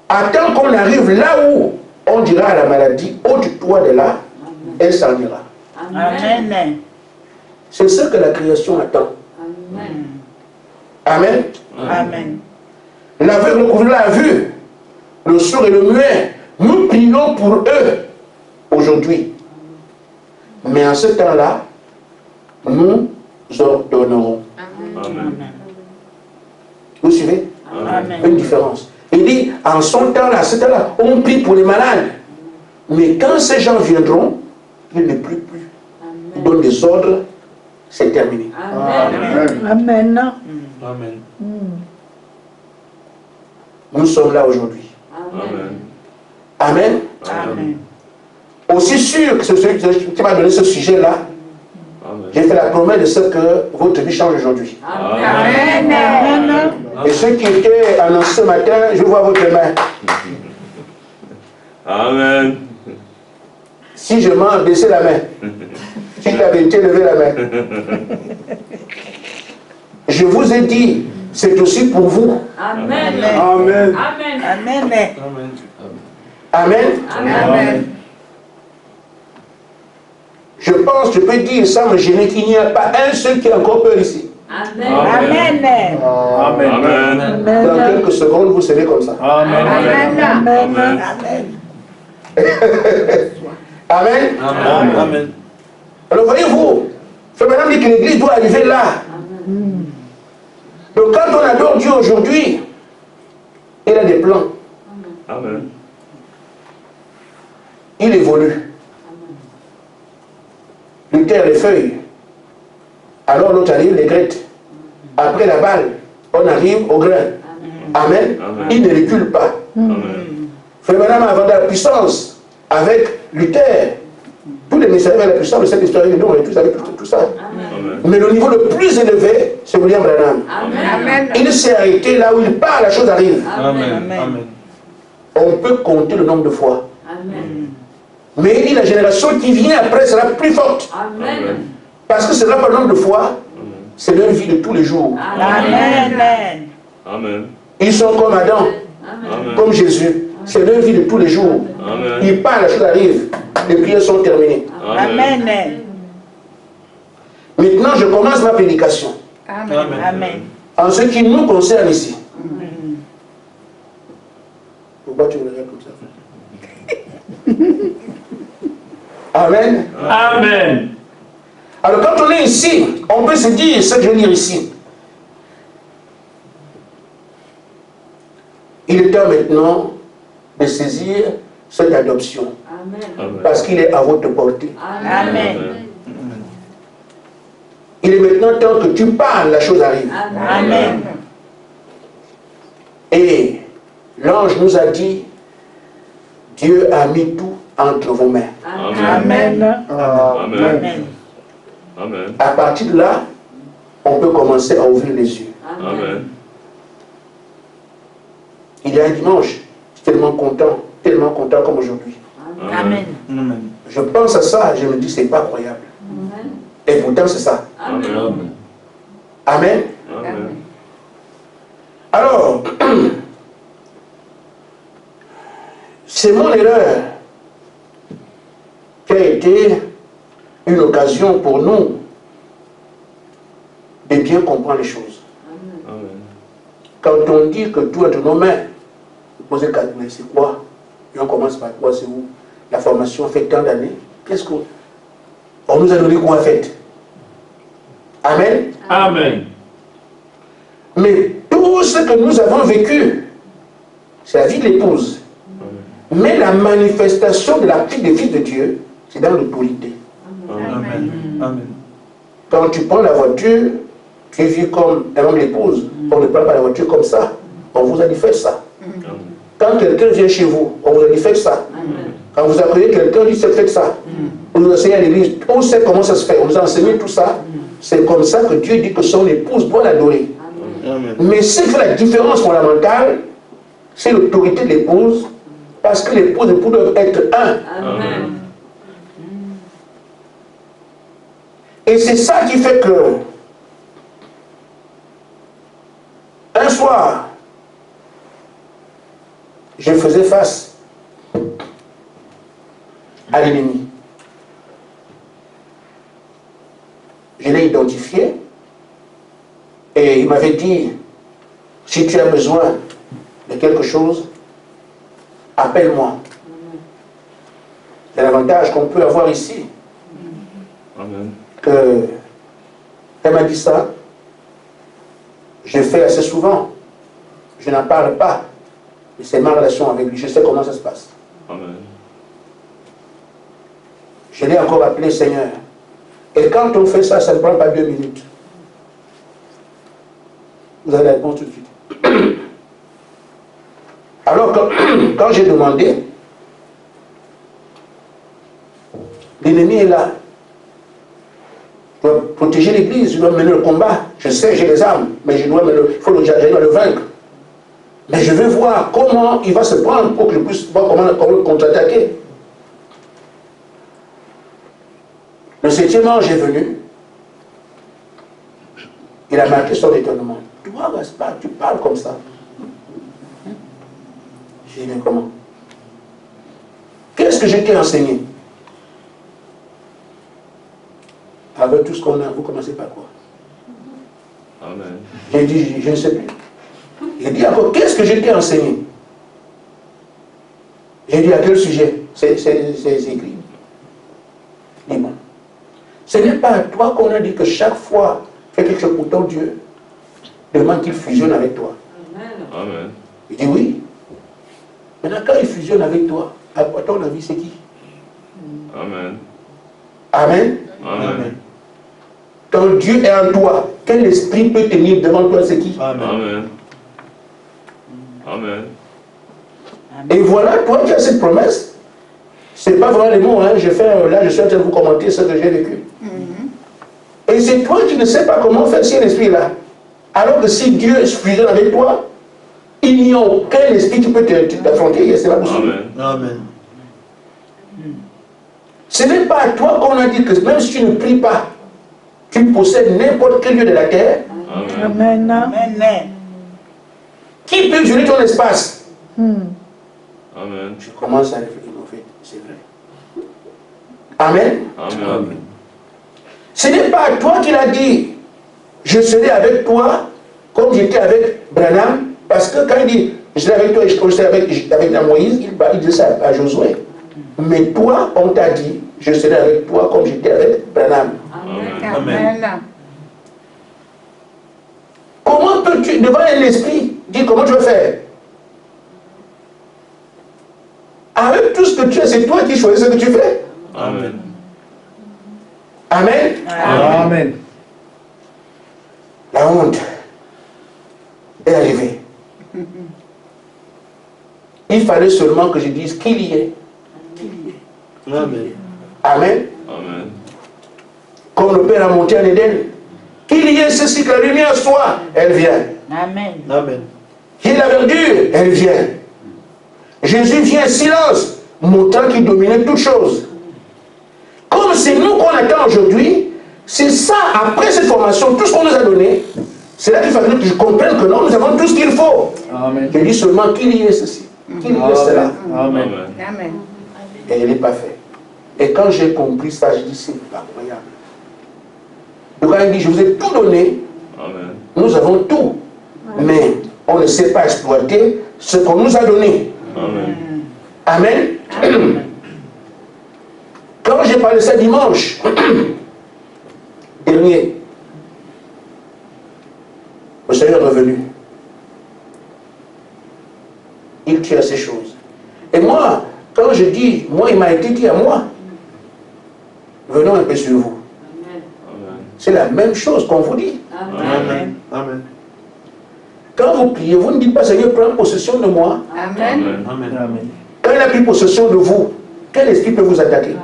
Attends qu'on arrive là où on dira à la maladie, ôte-toi de là, elle s'en ira. Amen. C'est ce que la création attend. Amen. Amen. L'aveugle couvre la vue, le sourd et le muet. Nous prions pour eux aujourd'hui. Mais en ce temps-là, nous ordonnerons. Amen. Vous suivez? Amen. Une différence. Il dit, en son temps-là, ce temps-là, on prie pour les malades. Mais quand ces gens viendront, il ne prie plus. Il donne des ordres, c'est terminé. Amen. Amen. Amen. Nous sommes là aujourd'hui. Amen. Amen. Amen. Aussi sûr que c'est celui qui m'a donné ce sujet-là, j'ai fait la promesse de ce que votre vie change aujourd'hui. Amen. Et ceux qui étaient annoncés ce matin, je vois votre main. Amen. Si je mens, baissez la main. Si tu as vérité, levez la main. Je vous ai dit, c'est aussi pour vous. Amen. Amen. Amen. Amen. Amen. Amen. Je pense, je peux dire sans me gêner qu'il n'y a pas un seul qui a encore peur ici. Amen. Amen. Amen. Dans quelques secondes, vous serez comme ça. Amen. Amen. Amen. Amen. Alors voyez-vous, frère madame dit que l'église doit arriver là. Donc quand on adore Dieu aujourd'hui, il a des plans. Amen. Il évolue. Il terre les feuilles. Alors l'autre arrive les grettes. Après la balle, on arrive au grain. Amen. Amen. Il ne recule pas. Amen. Frère madame avant de la puissance avec Luther. Tous les messieurs avaient la puissance de cette histoire, nous on est tous avec tout ça. Amen. Mais le niveau le plus élevé, c'est William Branham. Amen. Il s'est arrêté là où il part, la chose arrive. Amen. On peut compter le nombre de fois. Amen. Mais il dit la génération qui vient après sera plus forte. Amen. Parce que ce sera pas le nombre de fois, c'est leur vie de tous les jours. Amen. Amen. Ils sont comme Adam, Amen. comme Jésus. C'est leur vie de tous les jours. Amen. Ils parlent, la chose arrive. Les prières sont terminées. Amen. Maintenant, je commence ma prédication. Amen. En ce qui nous concerne ici. Pourquoi tu me regardes comme ça? Amen. Amen. Alors quand on est ici, on peut se dire ce que je vais dire ici. Il est temps maintenant de saisir cette adoption. Amen. Parce qu'il est à votre portée. Amen. Il est maintenant temps que tu parles, la chose arrive. Amen. Et l'ange nous a dit, Dieu a mis tout entre vos mains. Amen. Amen. Amen. À partir de là, on peut commencer à ouvrir les yeux. Amen. Il y a un dimanche, je suis tellement content comme aujourd'hui. Amen. Je pense à ça, je me dis, c'est pas croyable. Et pourtant, c'est ça. Amen. Amen. Amen. Alors, c'est mon erreur qui a été une occasion pour nous de bien comprendre les choses. Amen. Quand on dit que tout est entre nos mains, vous posez quatre, mais c'est quoi? Et on commence par quoi? C'est où? La formation fait tant d'années. Qu'est-ce qu'on nous a donné quoi fait? Amen. Amen. Mais tout ce que nous avons vécu, c'est la vie de l'épouse. Mais la manifestation de la vie des fils de Dieu, c'est dans l'autorité. Amen. Amen. Quand tu prends la voiture, tu vis comme un homme l'épouse. On ne prend pas la voiture comme ça. On vous a dit faites ça. Quand quelqu'un vient chez vous, on vous a dit faites ça. Quand vous accueillez quelqu'un, on dit faites ça. On nous enseigne à l'église, on sait comment ça se fait. On nous a enseigné tout ça. C'est comme ça que Dieu dit que son épouse doit l'adorer. Mais ce qui fait la différence fondamentale, c'est l'autorité de l'épouse, parce que l'épouse et l'époux doivent être un. Amen. Et c'est ça qui fait que soir, je faisais face à l'ennemi. Je l'ai identifié et il m'avait dit, si tu as besoin de quelque chose, appelle-moi. C'est l'avantage qu'on peut avoir ici. Amen. Elle m'a dit ça. Je fais assez souvent. Je n'en parle pas. Mais c'est ma relation avec lui. Je sais comment ça se passe. Amen. Je l'ai encore appelé Seigneur. Et quand on fait ça, ça ne prend pas 2 minutes. Vous avez la réponse tout de suite. Alors, quand j'ai demandé, l'ennemi est là. Je dois protéger l'église, je dois mener le combat. Je sais, j'ai les armes, mais je dois le vaincre. Mais je veux voir comment il va se prendre pour que je puisse voir comment le contre-attaquer. Le 7e ange est venu. Il a marqué son étonnement. Toi, Gaspard, tu parles comme ça. J'ai dit, mais comment? Qu'est-ce que je t'ai enseigné? Avec tout ce qu'on a, vous commencez par quoi? Amen. J'ai dit, je ne sais plus. Il dit encore, qu'est-ce que je t'ai enseigné? J'ai dit, à quel sujet? C'est écrit. Dis-moi. Ce n'est pas à toi qu'on a dit que chaque fois fais quelque chose pour ton Dieu, demande qu'il fusionne avec toi. Amen. Il dit oui. Maintenant, quand il fusionne avec toi, à ton avis, c'est qui? Amen. Amen. Amen. Ton Dieu est en toi. Quel esprit peut tenir devant toi, c'est qui? Amen. Amen. Et voilà, toi qui as cette promesse. C'est pas vraiment les mots, hein. Là, je suis en train de vous commenter ce que j'ai vécu. Et c'est toi qui ne sais pas comment faire si un esprit est là. Alors que si Dieu fusionne avec toi, il n'y a aucun esprit qui peut t'affronter. C'est pas possible. Amen. Ce n'est pas à toi qu'on a dit que même si tu ne pries pas, tu possèdes n'importe quel lieu de la terre. Amen. Amen. Qui peut violer ton espace? Amen. Je commence à réfléchir, en fait, c'est vrai. Amen. Amen. Ce n'est pas à toi qu'il a dit, je serai avec toi comme j'étais avec Branham, parce que quand il dit, je serai avec toi et je serai avec Moïse, il dit ça à Josué. Mais toi, on t'a dit, je serai avec toi comme j'étais avec Branham. Amen. Comment peux-tu, devant un esprit, dire comment tu veux faire? Avec tout ce que tu es, c'est toi qui choisis ce que tu fais. Amen. Amen. Amen. La honte est arrivée. Il fallait seulement que je dise qu'il y ait. Amen. Amen. Amen. Comme le Père a monté en Éden. Qu'il y ait ceci, que la lumière soit, elle vient. Amen. Amen. Qu'il y ait la verdure, elle vient. Jésus vient, silence, montrant qu'il dominait toutes choses. Comme c'est nous qu'on attend aujourd'hui, c'est ça, après cette formation, tout ce qu'on nous a donné, c'est là qu'il fallait que je comprenne que non, nous avons tout ce qu'il faut. Amen. Je dis seulement qu'il y ait ceci, qu'il y ait cela. Amen. Amen. Et il n'est pas fait. Et quand j'ai compris ça, je dis c'est pas incroyable. Donc quand il dit je vous ai tout donné, Amen. nous avons tout. Mais on ne sait pas exploiter ce qu'on nous a donné. Amen. Amen. Quand j'ai parlé ça dimanche dernier, le Seigneur est revenu. Il tient ces choses. Et moi, quand je dis, moi, il m'a été dit à moi, venons un peu sur vous. C'est la même chose qu'on vous dit. Amen. Amen. Quand vous priez, vous ne dites pas, Seigneur, prends possession de moi. Amen. Amen. Amen. Quand il a pris possession de vous, quel esprit peut vous attaquer?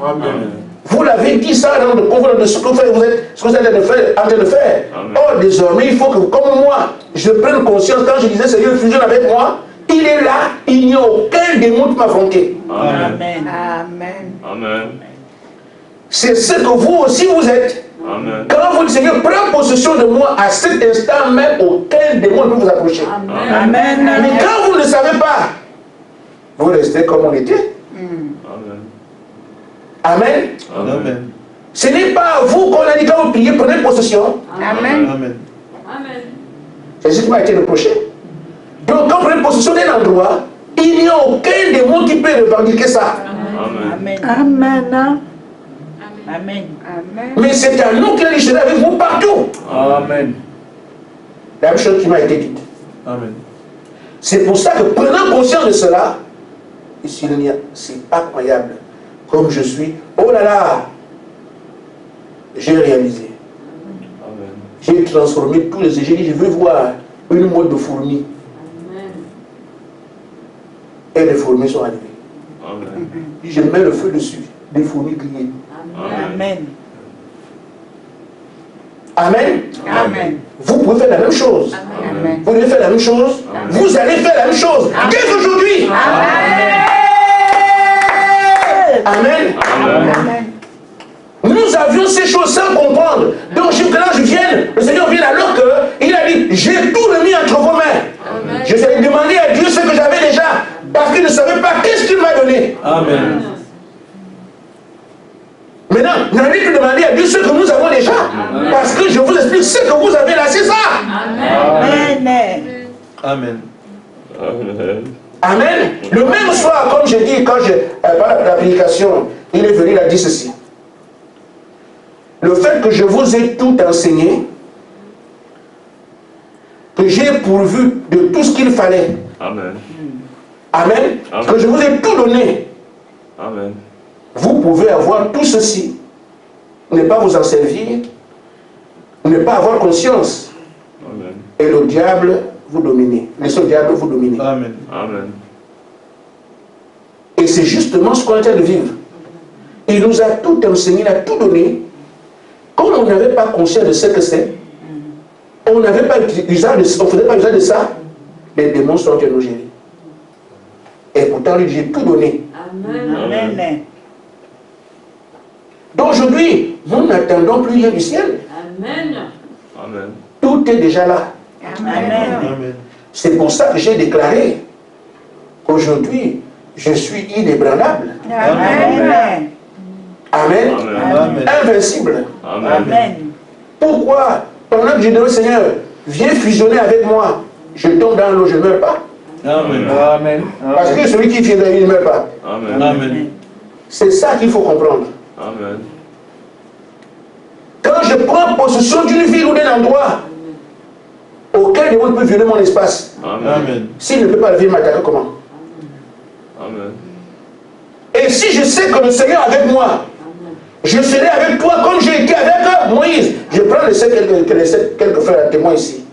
Amen. Vous l'avez dit ça dans le convenant de ce que vous êtes en train de faire. Or, désormais, il faut que, comme moi, je prenne conscience, quand je disais, Seigneur, fusionne avec moi, il est là, il n'y a aucun démon qui m'a affronté. Amen. Amen. Amen. C'est ce que vous aussi vous êtes. Amen. Quand vous dites Seigneur, prends possession de moi, à cet instant même, aucun démon ne peut vous approcher. Amen. Mais quand vous ne le savez pas, vous restez comme on était. Amen. Amen. Amen. Ce n'est pas à vous qu'on a dit quand vous priez, prenez possession. Amen. Amen. C'est ce qui m'a été reproché. Donc quand vous prenez possession d'un endroit, il n'y a aucun démon qui peut revendiquer ça. Amen. Amen. Amen. Amen. Mais c'est à nous qu'il a dit, je serai avec vous partout. Amen. La même chose qui m'a été dite. Amen. C'est pour ça que prenant conscience de cela, ici, c'est pas croyable. Comme je suis, oh là là, j'ai réalisé. Amen. J'ai transformé tous les j'ai dit, je veux voir une mode de fourmis. Et les fourmis sont arrivées. Amen. Je mets le feu dessus, des fourmis grillées. Amen. Amen. Amen. Vous pouvez faire la même chose. Amen. Vous devez faire la même chose. Vous allez faire la même chose. Dès aujourd'hui. Amen. Amen. Nous avions ces choses sans comprendre. Donc, que là, je vienne, le Seigneur vient alors qu'il a dit, j'ai tout remis entre vos mains. Je suis allé demander à Dieu ce que j'avais déjà, parce qu'il ne savait pas qu'est-ce qu'il m'a donné. Amen. Maintenant, n'allez plus demander à Dieu ce que nous avons déjà, parce que je vous explique ce que vous avez là, c'est ça. Amen. Amen. Amen. Amen. Le même soir, comme j'ai dit, quand par la prédication, il est venu, il a dit ceci. Le fait que je vous ai tout enseigné, que j'ai pourvu de tout ce qu'il fallait. Amen. Amen. Amen. Que je vous ai tout donné. Amen. Vous pouvez avoir tout ceci, ne pas vous en servir, ne pas avoir conscience. Amen. Et le diable vous domine. Laissez le diable vous dominer. Amen. Amen. Et c'est justement ce qu'on est en train de vivre. Il nous a tout enseigné, il a tout donné. Comme on n'avait pas conscience de ce que c'est, on n'avait pas usage de, on ne faisait pas usage de ça, les démons sont en train de nous gérer. Et pourtant, lui, j'ai tout donné. Amen. Donc aujourd'hui, nous n'attendons plus rien du ciel. Amen. Amen. Tout est déjà là. Amen. Amen. C'est pour ça que j'ai déclaré qu'aujourd'hui, je suis inébranlable. Amen. Amen. Amen. Invincible. Amen. Amen. Pourquoi? Pendant que je dis au Seigneur, viens fusionner avec moi, je tombe dans l'eau, je ne meurs pas. Amen. Amen. Parce que celui qui vient il ne meurt pas. Amen. Amen. C'est ça qu'il faut comprendre. Amen. Quand je prends possession d'une ville ou d'un endroit, aucun démon ne peut violer mon espace. Amen. S'il ne peut pas le vivre, m'attaquer comment? Amen. Et si je sais que le Seigneur est avec moi, je serai avec toi comme j'ai été avec Moïse. Je prends quelques frères témoins ici.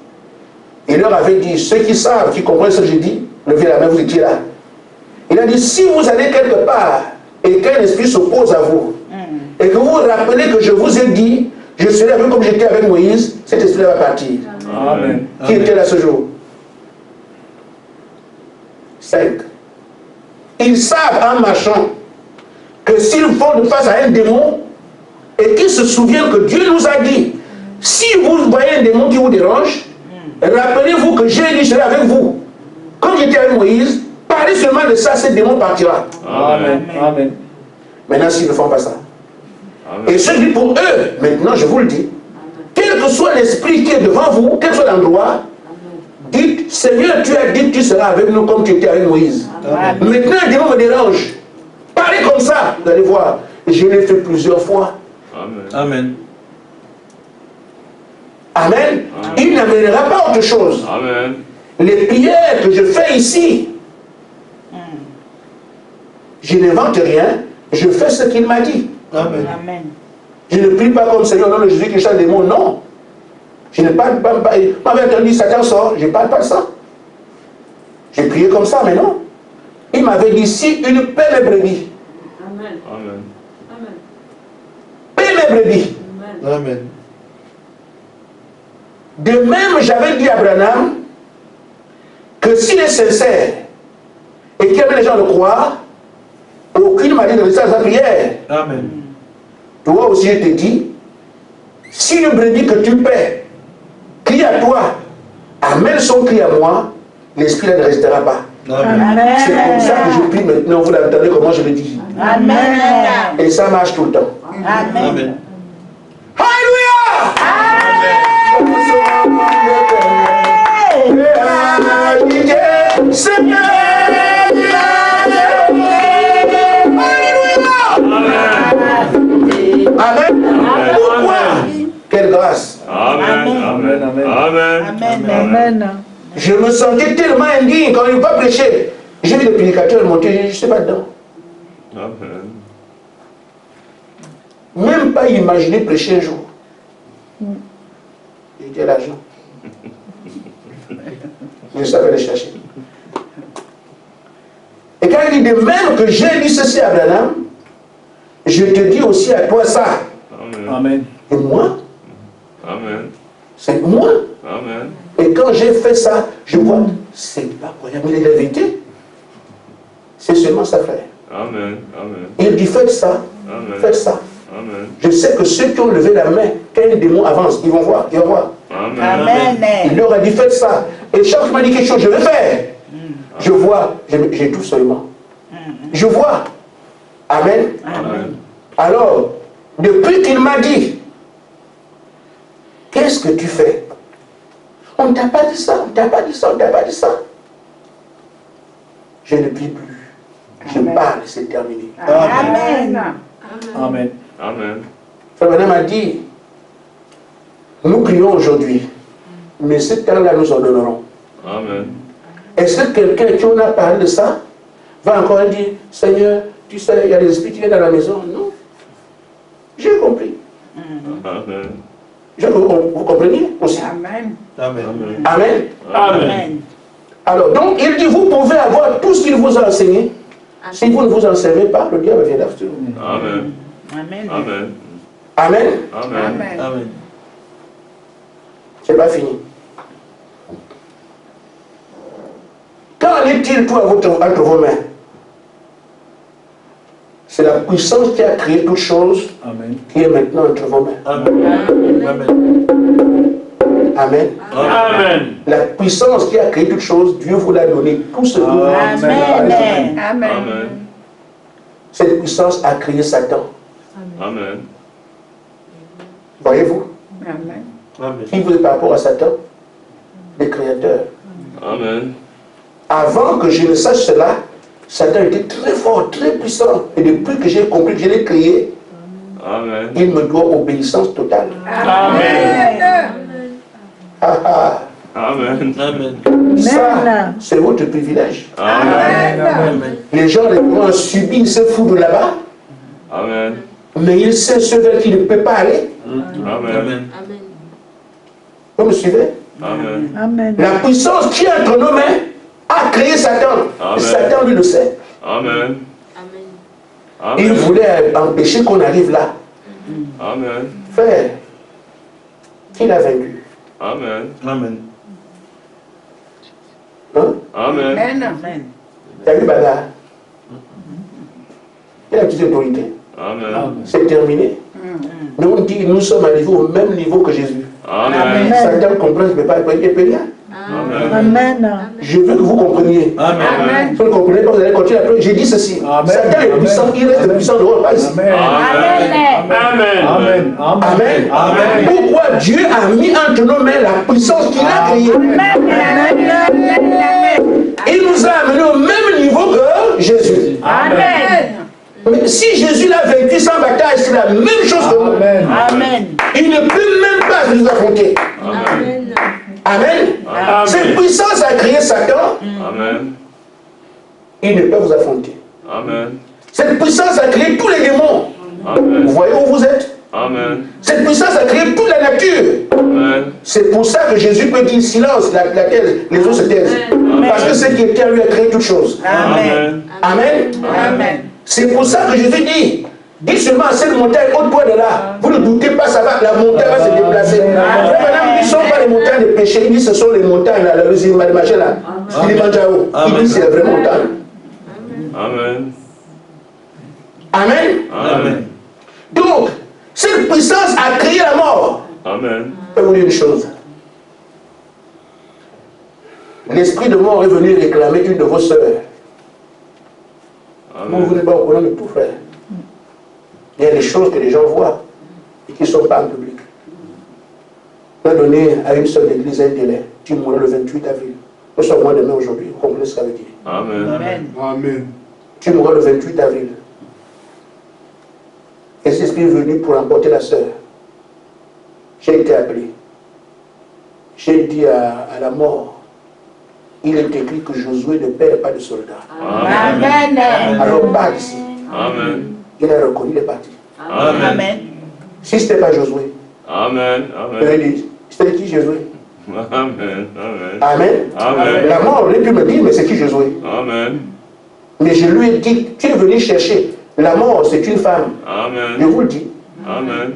Il leur avait dit, ceux qui savent, qui comprennent ce que j'ai dit, levez la main, vous étiez là. Il a dit, si vous allez quelque part et qu'un esprit s'oppose à vous, et que vous vous rappelez que je vous ai dit, je serai avec vous comme j'étais avec Moïse, cet esprit va partir. Amen. Qui était là ce jour? 5. Ils savent en marchant que s'ils font de face à un démon et qu'ils se souviennent que Dieu nous a dit, si vous voyez un démon qui vous dérange, rappelez-vous que j'ai dit, je serai avec vous. Comme j'étais avec Moïse, parlez seulement de ça, ce démon partira. Amen. Amen. Maintenant, s'ils ne font pas ça. Amen. Et je dis pour eux, maintenant je vous le dis, quel que soit l'esprit qui est devant vous, quel que soit l'endroit, dites, Seigneur, tu as dit que tu seras avec nous comme tu étais avec Moïse. Maintenant, un démon me dérange. Parlez comme ça, vous allez voir. Je l'ai fait plusieurs fois. Amen. Amen. Amen. Il n'amènera pas autre chose. Amen. Les prières que je fais ici, je n'invente rien, je fais ce qu'il m'a dit. Amen. Amen. Je ne prie pas comme Seigneur, non, mais Jésus qui chasse des mots, non. Je ne parle pas, il m'avait entendu, Satan sort, je ne parle pas de ça. J'ai prié comme ça, mais non. Il m'avait dit, si une paix mes brebis, Amen. Amen. Amen. paix mes brebis. Amen. Amen. De même, j'avais dit à Abraham que s'il est sincère et qu'il aime les gens le croire, aucune m'a dit de rester à sa prière. Amen. Toi aussi, je te dis Si le brebis que tu paies crie à toi, amène son cri à moi, l'esprit ne restera pas. Amen. C'est comme ça que je prie maintenant, vous l'entendez comment je le dis. Amen. Et ça marche tout le temps. Amen. Alléluia! Seigneur! Amen. Pourquoi? Quelle grâce. Amen. Amen. Amen. Amen. Je me sentais tellement indigne quand il ne pas prêcher. J'ai vu le prédicateur monter, je ne sais pas dedans. Amen. Même pas imaginer prêcher un jour. Il était à l'argent. Je savais le chercher. Et quand il dit de même que j'ai dit ceci à Branham, je te dis aussi à toi ça. Amen. Amen. Et moi, Amen. c'est moi. Amen. Et quand j'ai fait ça, je vois, c'est pas croyable, il est la vérité. C'est seulement ça, frère. Amen. Amen. Il dit faites ça, Amen. faites ça. Amen. Je sais que ceux qui ont levé la main, quand les démons avancent, ils vont voir, ils vont voir. Amen. Amen. Il leur a dit faites ça. Et chaque fois qu'il m'a dit quelque chose, je vais faire. Je vois, j'étouffe seulement. Je vois. Amen. Amen. Alors, depuis qu'il m'a dit, qu'est-ce que tu fais? On ne t'a pas dit ça, on ne t'a pas dit ça, on ne t'a pas dit ça. Je ne prie plus. Je parle, c'est terminé. Amen. Amen. Amen. Frère Madame a dit, nous prions aujourd'hui, mais ce temps-là nous en donnerons. Amen. Est-ce que quelqu'un qui en a parlé de ça va encore dire, Seigneur, tu sais, il y a des esprits qui viennent dans la maison? Non. J'ai compris. Amen. Vous comprenez aussi? Amen. Amen. Amen. Amen. Alors, donc, il dit, vous pouvez avoir tout ce qu'il vous a enseigné. Si vous ne vous en servez pas, le diable viendra sur vous. Amen. Amen. Amen. Amen. Amen. Amen. C'est pas fini. Qu'en est-il tout entre vos mains? C'est la puissance qui a créé toute chose Amen. qui est maintenant entre vos mains. Amen. Amen. Amen. Amen. La puissance qui a créé toute chose, Dieu vous l'a donné. Tout ce que vous Amen. Amen. Amen. Cette puissance a créé Satan. Amen. Voyez-vous? Amen. Amen. Qui vous est par rapport à Satan? Le Créateur. Amen. Avant que je ne sache cela, Satan était très fort, très puissant. Et depuis que j'ai compris que je l'ai créé, Amen. il me doit obéissance totale. Amen. Ah, ah. Amen. Amen. Ça, c'est votre privilège. Amen. Amen. Les gens les ont subi, ils se foutent de là-bas, Amen. mais ils savent ceux vers qui ne peuvent pas aller. Amen. Vous me suivez? Amen. Amen. La puissance qui est entre nos mains a créé Satan. Amen. Satan, lui, le sait. Amen. Il Amen. voulait empêcher qu'on arrive là. Amen. Frère, qui l'a vaincu? Amen. Amen. Hein? Amen. Amen. Il y a eu bagarre. Il a une petite autorité. Amen. C'est terminé. Mais on dit, nous sommes arrivés au même niveau que Jésus. Amen. Satan comprend qu'il ne peut pas être rien. Amen. Amen. Je veux que vous compreniez. Amen. Si vous ne comprenez pas, vous allez continuer après. J'ai dit ceci. Amen. Satan est puissant, il reste puissant dehors, pas ici. Amen. Amen. Amen. Amen. Amen. Pourquoi Dieu a mis entre nos mains la puissance qu'il a créée? Il nous a amenés au même niveau que Jésus. Amen. Mais si Jésus l'a vaincu sans bataille, c'est la même chose que nous. Amen. Amen. Il ne peut même pas nous affronter. Amen. Amen. Cette puissance a créé Satan. Amen. Il ne peut vous affronter. Amen. Cette puissance a créé tous les démons. Vous Amen. voyez où vous êtes? Amen. Cette puissance a créé toute la nature. Amen. C'est pour ça que Jésus peut dire silence, la terre, les autres se taisent. Parce que ce qui était à lui a créé toutes choses. Amen. Amen. Amen. C'est pour ça que Jésus dit, dites seulement à cette montagne, haute-toi de là. Vous ne doutez pas, ça va, la montagne va se déplacer. Madame, ils ne sont pas les montagnes de péché, il dit ce sont les montagnes là, le machin là. Kilimanjaro. Il dit c'est la vraie montagne. Amen. Amen. Amen. Donc, cette puissance a créé la mort. Amen. Je vais vous dire une chose. L'esprit de mort est venu réclamer une de vos sœurs. Vous n'êtes pas au courant de tout, frère. Il y a des choses que les gens voient et qui ne sont pas en public. Je vais donner à une seule église un délai. Tu mourras le 28 avril. Nous sommes moins demain aujourd'hui. Vous comprenez ce que ça veut dire? Amen. Amen. Tu mourras le 28 avril. Et cet esprit est venu pour emporter la sœur. J'ai été appelé. J'ai dit à la mort, il est écrit que Josué ne perd pas de soldats. Amen. Alors pas ici. Amen. Il a reconnu les parties. Amen. Si ce n'était pas Josué, Amen. il aurait dit, c'était qui Josué? Amen. Amen. Amen. La mort aurait pu me dire, mais c'est qui Josué? Amen. Mais je lui ai dit, tu es venu chercher. La mort, c'est une femme. Amen. Je vous le dis. Amen.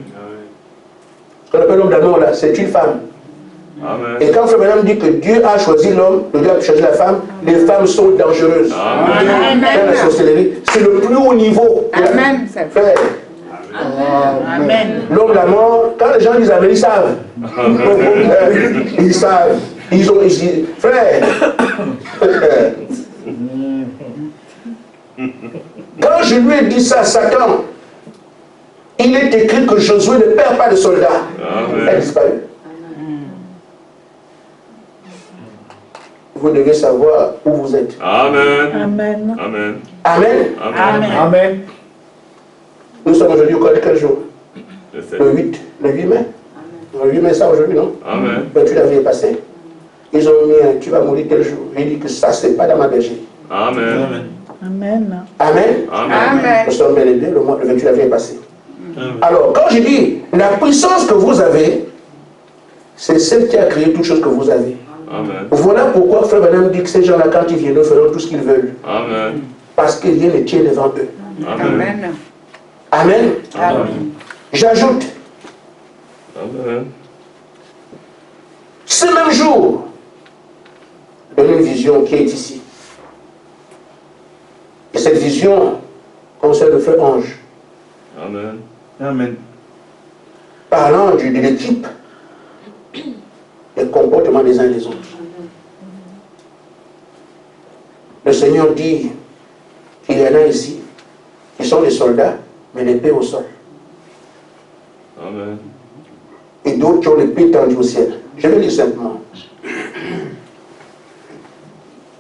Ce qu'on appelle l'homme d'amour là, c'est une femme. Amen. Et quand Frère Branham dit que Dieu a choisi l'homme, le Dieu a choisi la femme, les femmes sont dangereuses. Amen. Dans la sorcellerie, c'est le plus haut niveau. Amen. C'est Frère, Amen. l'homme d'amour, quand les gens disent Amen, ils savent. Ils savent. Ils ont ici. Frère, quand je lui ai dit ça à Satan, il est écrit que Josué ne perd pas de soldats. Amen. Elle a disparu. Vous devez savoir où vous êtes. Amen. Amen. Amen. Amen. Amen. Amen. Nous sommes aujourd'hui au quel jour? Je sais. Le 8 mai. Le 8 mai, ça aujourd'hui, non? Amen. 28 avril est passé. Ils ont mis un, tu vas mourir tel jour. J'ai dit que ça, c'est pas dans ma bergerie. Amen. Amen. Amen. Amen. Nous sommes bel et bien, le 28 avril est passé. Alors, quand je dis la puissance que vous avez, c'est celle qui a créé toute chose que vous avez. Amen. Voilà pourquoi Frère Branham dit que ces gens-là, quand ils viennent, feront tout ce qu'ils veulent. Amen. Parce que rien ne tient devant eux. Amen. Amen. Amen. J'ajoute, Amen. ce même jour, donne une vision qui est ici. Et cette vision concerne le frère Ange. Amen. Amen. Parlant de l'équipe, des comportements des uns et des autres. Le Seigneur dit qu'il y en a ici qui sont des soldats, mais l'épée au sol. Amen. Et d'autres qui ont l'épée tendue au ciel. Je vais dire simplement.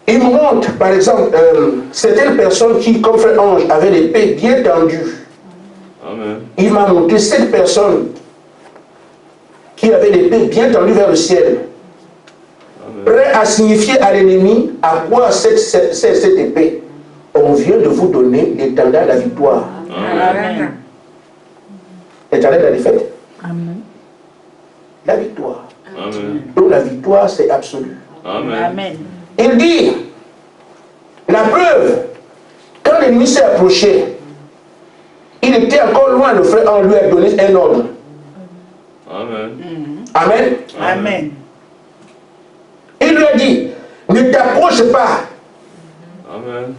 Il me montre, par exemple, certaines personnes qui, comme frère Ange, avaient l'épée bien tendue. Amen. Il m'a montré cette personne qui avait l'épée bien tendue vers le ciel, prêt à signifier à l'ennemi à quoi cette épée. On vient de vous donner l'étendard de la victoire. Amen. L'étendard de la défaite. Amen. La victoire. Amen. Donc la victoire, c'est absolu. Amen. Amen. Il dit, la preuve, quand l'ennemi s'est approché, il était encore loin, le frère, on lui a donné un ordre. Amen. Amen. Amen. Il lui a dit, ne t'approche pas. Amen.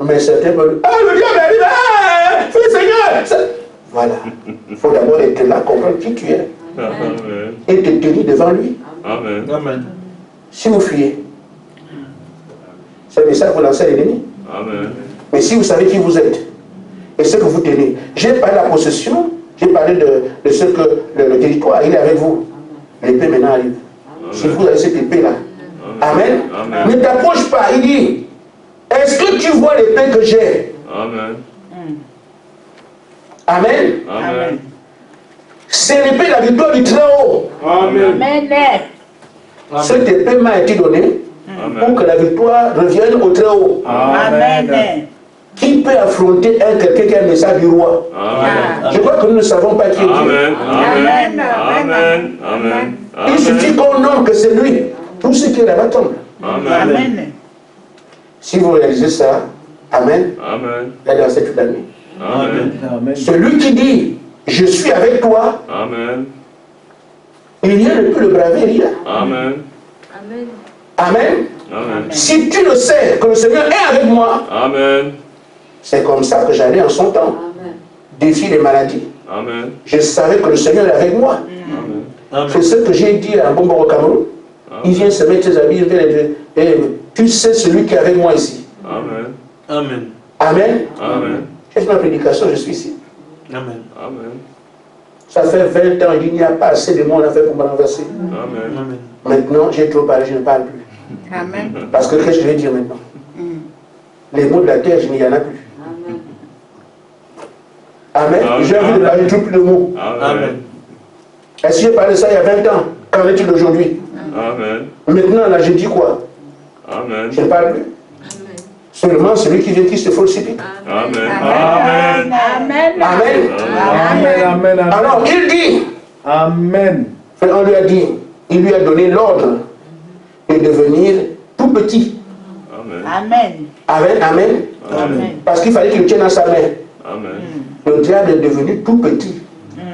Mais certains peuvent dire, ah, le diable arrive, ah, fais Seigneur. Voilà. Il faut d'abord être là, comprendre qui tu es. Amen. Et te tenir devant lui. Amen. Amen. Si vous fuyez, c'est le message que vous lancez à l'ennemi. Amen. Mais si vous savez qui vous êtes et ce que vous tenez, j'ai parlé de la possession, j'ai parlé de ce que le territoire, il est avec vous. L'épée maintenant arrive. Si vous avez cette épée-là, amen. Amen. Ne t'approche pas, il dit, est-ce que tu vois l'épée que j'ai? Amen. Amen. Amen. C'est l'épée de la victoire du Très-Haut. Amen. Amen. Cette épée m'a été donnée pour que la victoire revienne au Très-Haut. Amen. Qui peut affronter quelqu'un qui a un message du roi? Amen. Je crois que nous ne savons pas qui est Dieu. Amen. Amen. Amen. Amen. Il suffit qu'on nomme que c'est lui. Tout ce qui est là-bas tombe. Amen. Amen. Si vous réalisez ça, amen, Amen. allez dans cette année. Amen. Amen. Celui qui dit, je suis avec toi, Amen. rien ne peut le braver, rien. Amen. Amen. Amen. Si tu le sais, que le Seigneur est avec moi, Amen. c'est comme ça que j'allais en son temps. défier les maladies. Amen. Je savais que le Seigneur est avec moi. Amen. C'est ce que j'ai dit à Bombo au Cameroun. Il vient se mettre ses habits, et tu sais celui qui est avec moi ici. Amen. Amen. Amen. Amen. J'ai fait ma prédication, je suis ici. Amen. Amen. Ça fait 20 ans, il n'y a pas assez de monde à faire pour me renverser. Amen. Amen. Maintenant, j'ai trop parlé, je ne parle plus. Amen. Parce que qu'est-ce que je vais dire maintenant? Les mots de la terre, il n'y en a plus. Amen. Amen. J'ai envie de parler plus de mots. Amen. Est-ce que j'ai parlé de ça il y a 20 ans? Qu'en est-il aujourd'hui? Amen. Maintenant, là, je dis quoi? Amen. Je ne parle plus. Seulement celui qui vient qui se falsifie. Amen. Amen. Amen. Amen. Amen, amen, amen. Alors, il dit, Amen. on lui a dit, il lui a donné l'ordre de devenir tout petit. Amen. Amen. Amen, amen. Amen. Parce qu'il fallait qu'il le tienne dans sa main. Amen. Le diable est devenu tout petit.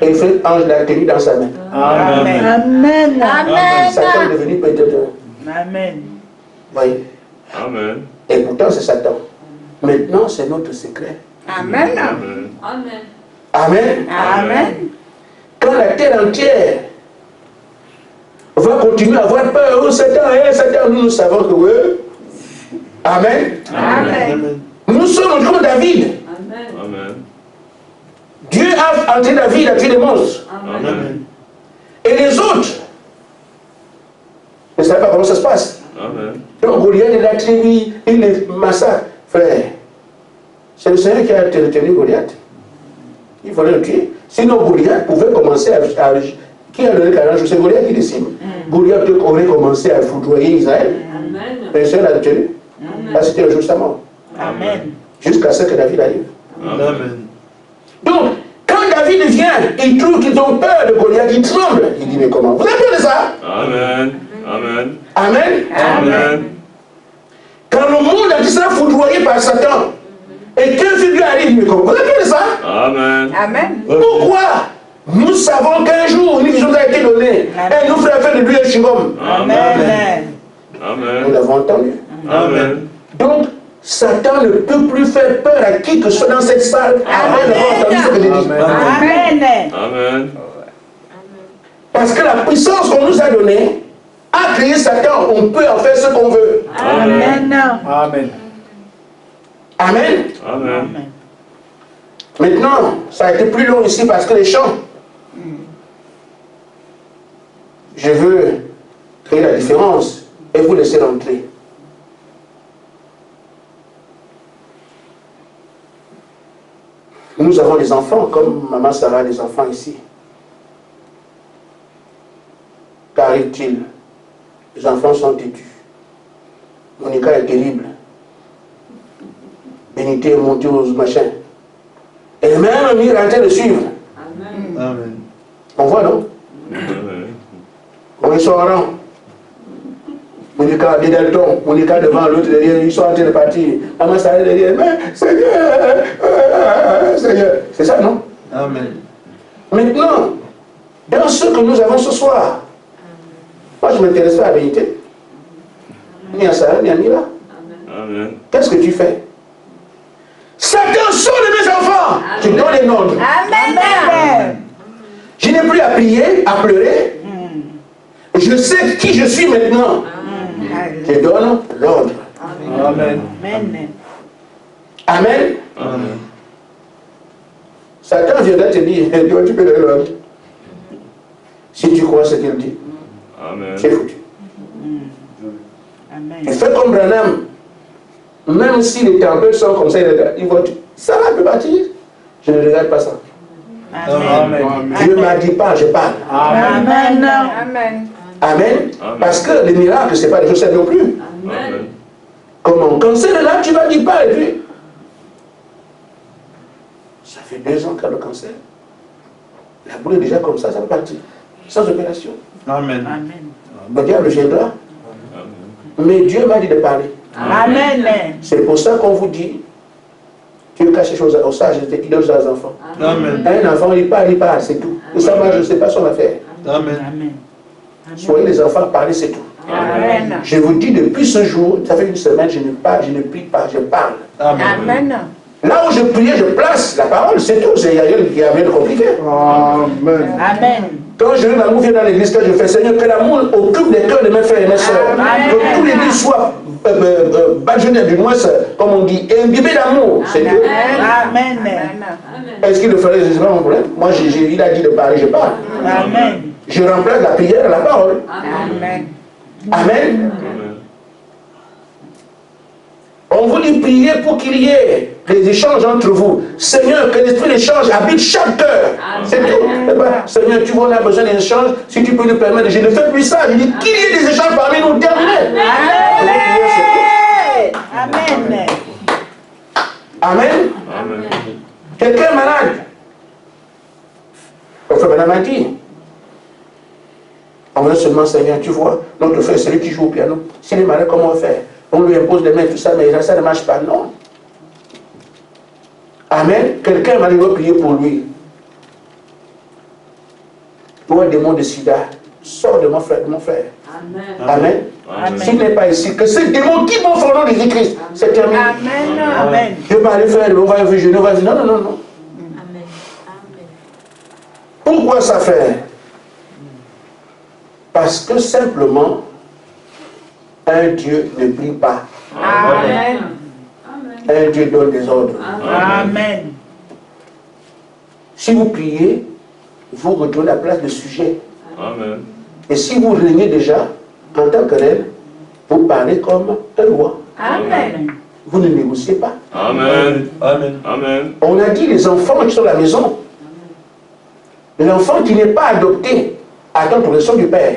Et il fait ange l'a tenu dans sa main. Amen. Amen. Amen. Satan est devenu peut-être. Amen. Voyez. Amen. Et pourtant, c'est Satan. Maintenant, c'est notre secret. Amen. Amen. Amen. Amen. Quand la terre entière va continuer à avoir peur, oh Satan, nous savons que oui. Amen. Amen. Nous sommes comme David. Amen. Dieu a entraîné David à tuer les monstres. Amen. Et les autres ne savent pas comment ça se passe. Amen. Donc Goliath, il a tué, il les massacre. Frère, c'est le Seigneur qui a retenu Goliath. Il fallait le tuer. Sinon Goliath pouvait commencer à qui a donné 40 jours? C'est Goliath qui décide. Goliath aurait commencé à foudroyer Israël. Mais le Seigneur l'a retenu. Là, c'était le jour de sa mort. Amen. Jusqu'à ce que David arrive. Amen. Donc, quand David vient, il trouve qu'ils ont peur de Goliath, il tremble. Il dit, mais comment? Vous avez peur de ça? Amen. Amen. Amen. Amen. Quand le monde a sera foudroyé par Satan, et qu'un figure arrive, mais comment? Vous avez peur de ça? Amen. Amen. Pourquoi? Nous savons qu'un jour, une vision a été donnée, et nous ferons faire de lui un chigom. Amen. Nous Amen. l'avons entendu. Amen. Donc, Satan ne peut plus faire peur à qui que ce soit dans cette salle avant d'avoir entendu ce que j'ai dit. Amen. Amen. Parce que la puissance qu'on nous a donnée a créé Satan. On peut en faire ce qu'on veut. Amen. Amen. Amen. Amen. Maintenant, ça a été plus long ici parce que les chants. Je veux créer la différence et vous laisser rentrer. Nous avons des enfants, comme Maman Sarah a des enfants ici. Qu'arrive-t-il? Les enfants sont têtus. Monica est terrible. Bénité est montée aux machins. Et même il est en train de suivre. Amen. On voit, non? Amen. Comment ils sont en rang? Monica Delton, Monica devant l'autre derrière, ils sont en train de partir. Maman Sarah derrière, mais Seigneur, Seigneur. C'est ça, non? Amen. Maintenant, dans ce que nous avons ce soir, moi je ne m'intéresse pas à la vérité, ni à Sarah, ni à Mila. Amen. Qu'est-ce que tu fais? Satan sort de mes enfants! Je donne les ordres. Amen. Je n'ai plus à prier, à pleurer. Je sais qui je suis maintenant. Je donne l'ordre. Amen. Amen. Amen. Amen. Satan viendra te dire, tu peux donner l'ordre. Si tu crois ce qu'il dit, Amen. tu es foutu. Amen. Tu fais comme Branham. Même si les tempêtes sont comme ça, ils vont dire, ça va, peut partir. Je ne regarde pas ça. Amen. Dieu ne m'a dit pas, je parle. Amen. Amen. Amen. Amen. Amen. Parce que les miracles, ce n'est pas des choses simples non plus. Amen. Comme mon cancer est là, tu vas dire pas, et puis. Ça fait 2 ans qu'elle a le cancer. La boule est déjà comme ça va partir. Sans opération. Amen. Amen. Le diable viendra. Amen. Mais Dieu m'a dit de parler. Amen. C'est pour ça qu'on vous dit, Dieu cache les choses aux sages, il donne aux enfants. Amen. Un enfant, il parle, c'est tout. Et ça, moi, je ne sais pas son affaire. Amen. Amen. Soyez les enfants, parlez, c'est tout. Amen. Je vous dis, depuis ce jour, ça fait 1 semaine, je ne parle, je ne prie pas, je parle. Amen. Amen. Là où je priais, je place la parole, c'est tout. Il n'y a rien de compliqué. Amen. Amen. Quand je veux l'amour vient dans l'église, quand je fais Seigneur, que l'amour occupe les cœurs de mes frères et mes soeurs. Que tous les deux soient badigeonnés, du moins, comme on dit, imbibés d'amour. C'est tout. Amen. Est-ce qu'il le ferait? C'est pas mon problème. Moi, il a dit de parler, je parle. Amen. Je remplace la prière à la parole. Amen. Amen. On vous dit prier pour qu'il y ait des échanges entre vous. Seigneur, que l'esprit d'échange habite chaque cœur. C'est tout. Eh ben, Seigneur, tu vois, on a besoin d'échanges. Si tu peux nous permettre, je ne fais plus ça. Je dis qu'il y ait des échanges parmi nous. Terminé. Amen. Amen. Amen. Quelqu'un est malade. On fait madame a dit. On veut seulement, Seigneur, tu vois, notre frère, c'est lui qui joue au piano. S'il est malade, comment on fait? On lui impose les mains, tout ça, mais ça ne marche pas. Non. Amen. Quelqu'un m'a dit de prier pour lui. Toi, démon de sida, sors de mon frère, Amen. Amen. Amen. S'il n'est pas ici, que ce démon qui monte au nom de Jésus-Christ, c'est terminé. Amen. Amen. Je vais pas aller faire, on va jeûner, on va dire non. Amen. Pourquoi ça fait? Parce que simplement, un Dieu ne prie pas. Amen. Un Dieu donne des ordres. Amen. Si vous priez, vous retournez à la place de sujet. Amen. Et si vous régnez déjà, en tant que reine, vous parlez comme un roi. Amen. Vous ne négociez pas. Amen. Amen. Amen. On a dit les enfants qui sont à la maison. L'enfant qui n'est pas adopté attend l'autorisation du Père.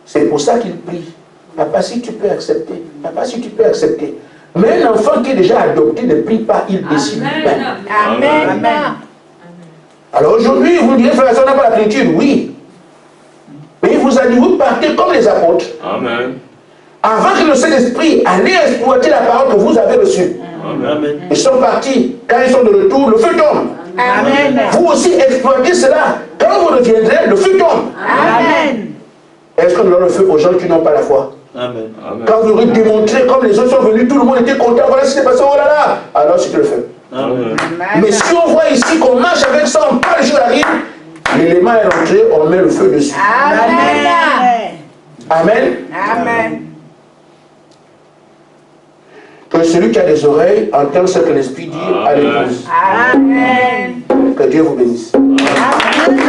C'est pour ça qu'il prie. Papa, si tu peux accepter. Papa, si tu peux accepter. Mais un enfant qui est déjà adopté ne prie pas, il décide lui-même. Amen. Amen. Alors aujourd'hui, vous direz, frère, ça n'a pas la plénitude. Oui. Mais il vous a dit, vous partez comme les apôtres. Amen. Avant que le Saint-Esprit allait exploiter la parole que vous avez reçue. Amen. Ils sont partis. Quand ils sont de retour, le feu tombe. Amen. Vous aussi exploitez cela. Quand vous reviendrez, le feu tombe. Amen. Est-ce qu'on donne le feu aux gens qui n'ont pas la foi? Amen. Amen. Quand vous aurez démontré, comme les autres sont venus, tout le monde était content, voilà ce qui s'est passé, oh là là, alors c'est le feu. Amen. Mais si on voit ici qu'on marche avec ça, on parle sur la rive, l'élément est rentré, on met le feu dessus. Amen. Amen. Amen. Que celui qui a des oreilles entende ce que l'Esprit dit à l'épouse. Amen. Que Dieu vous bénisse. Amen.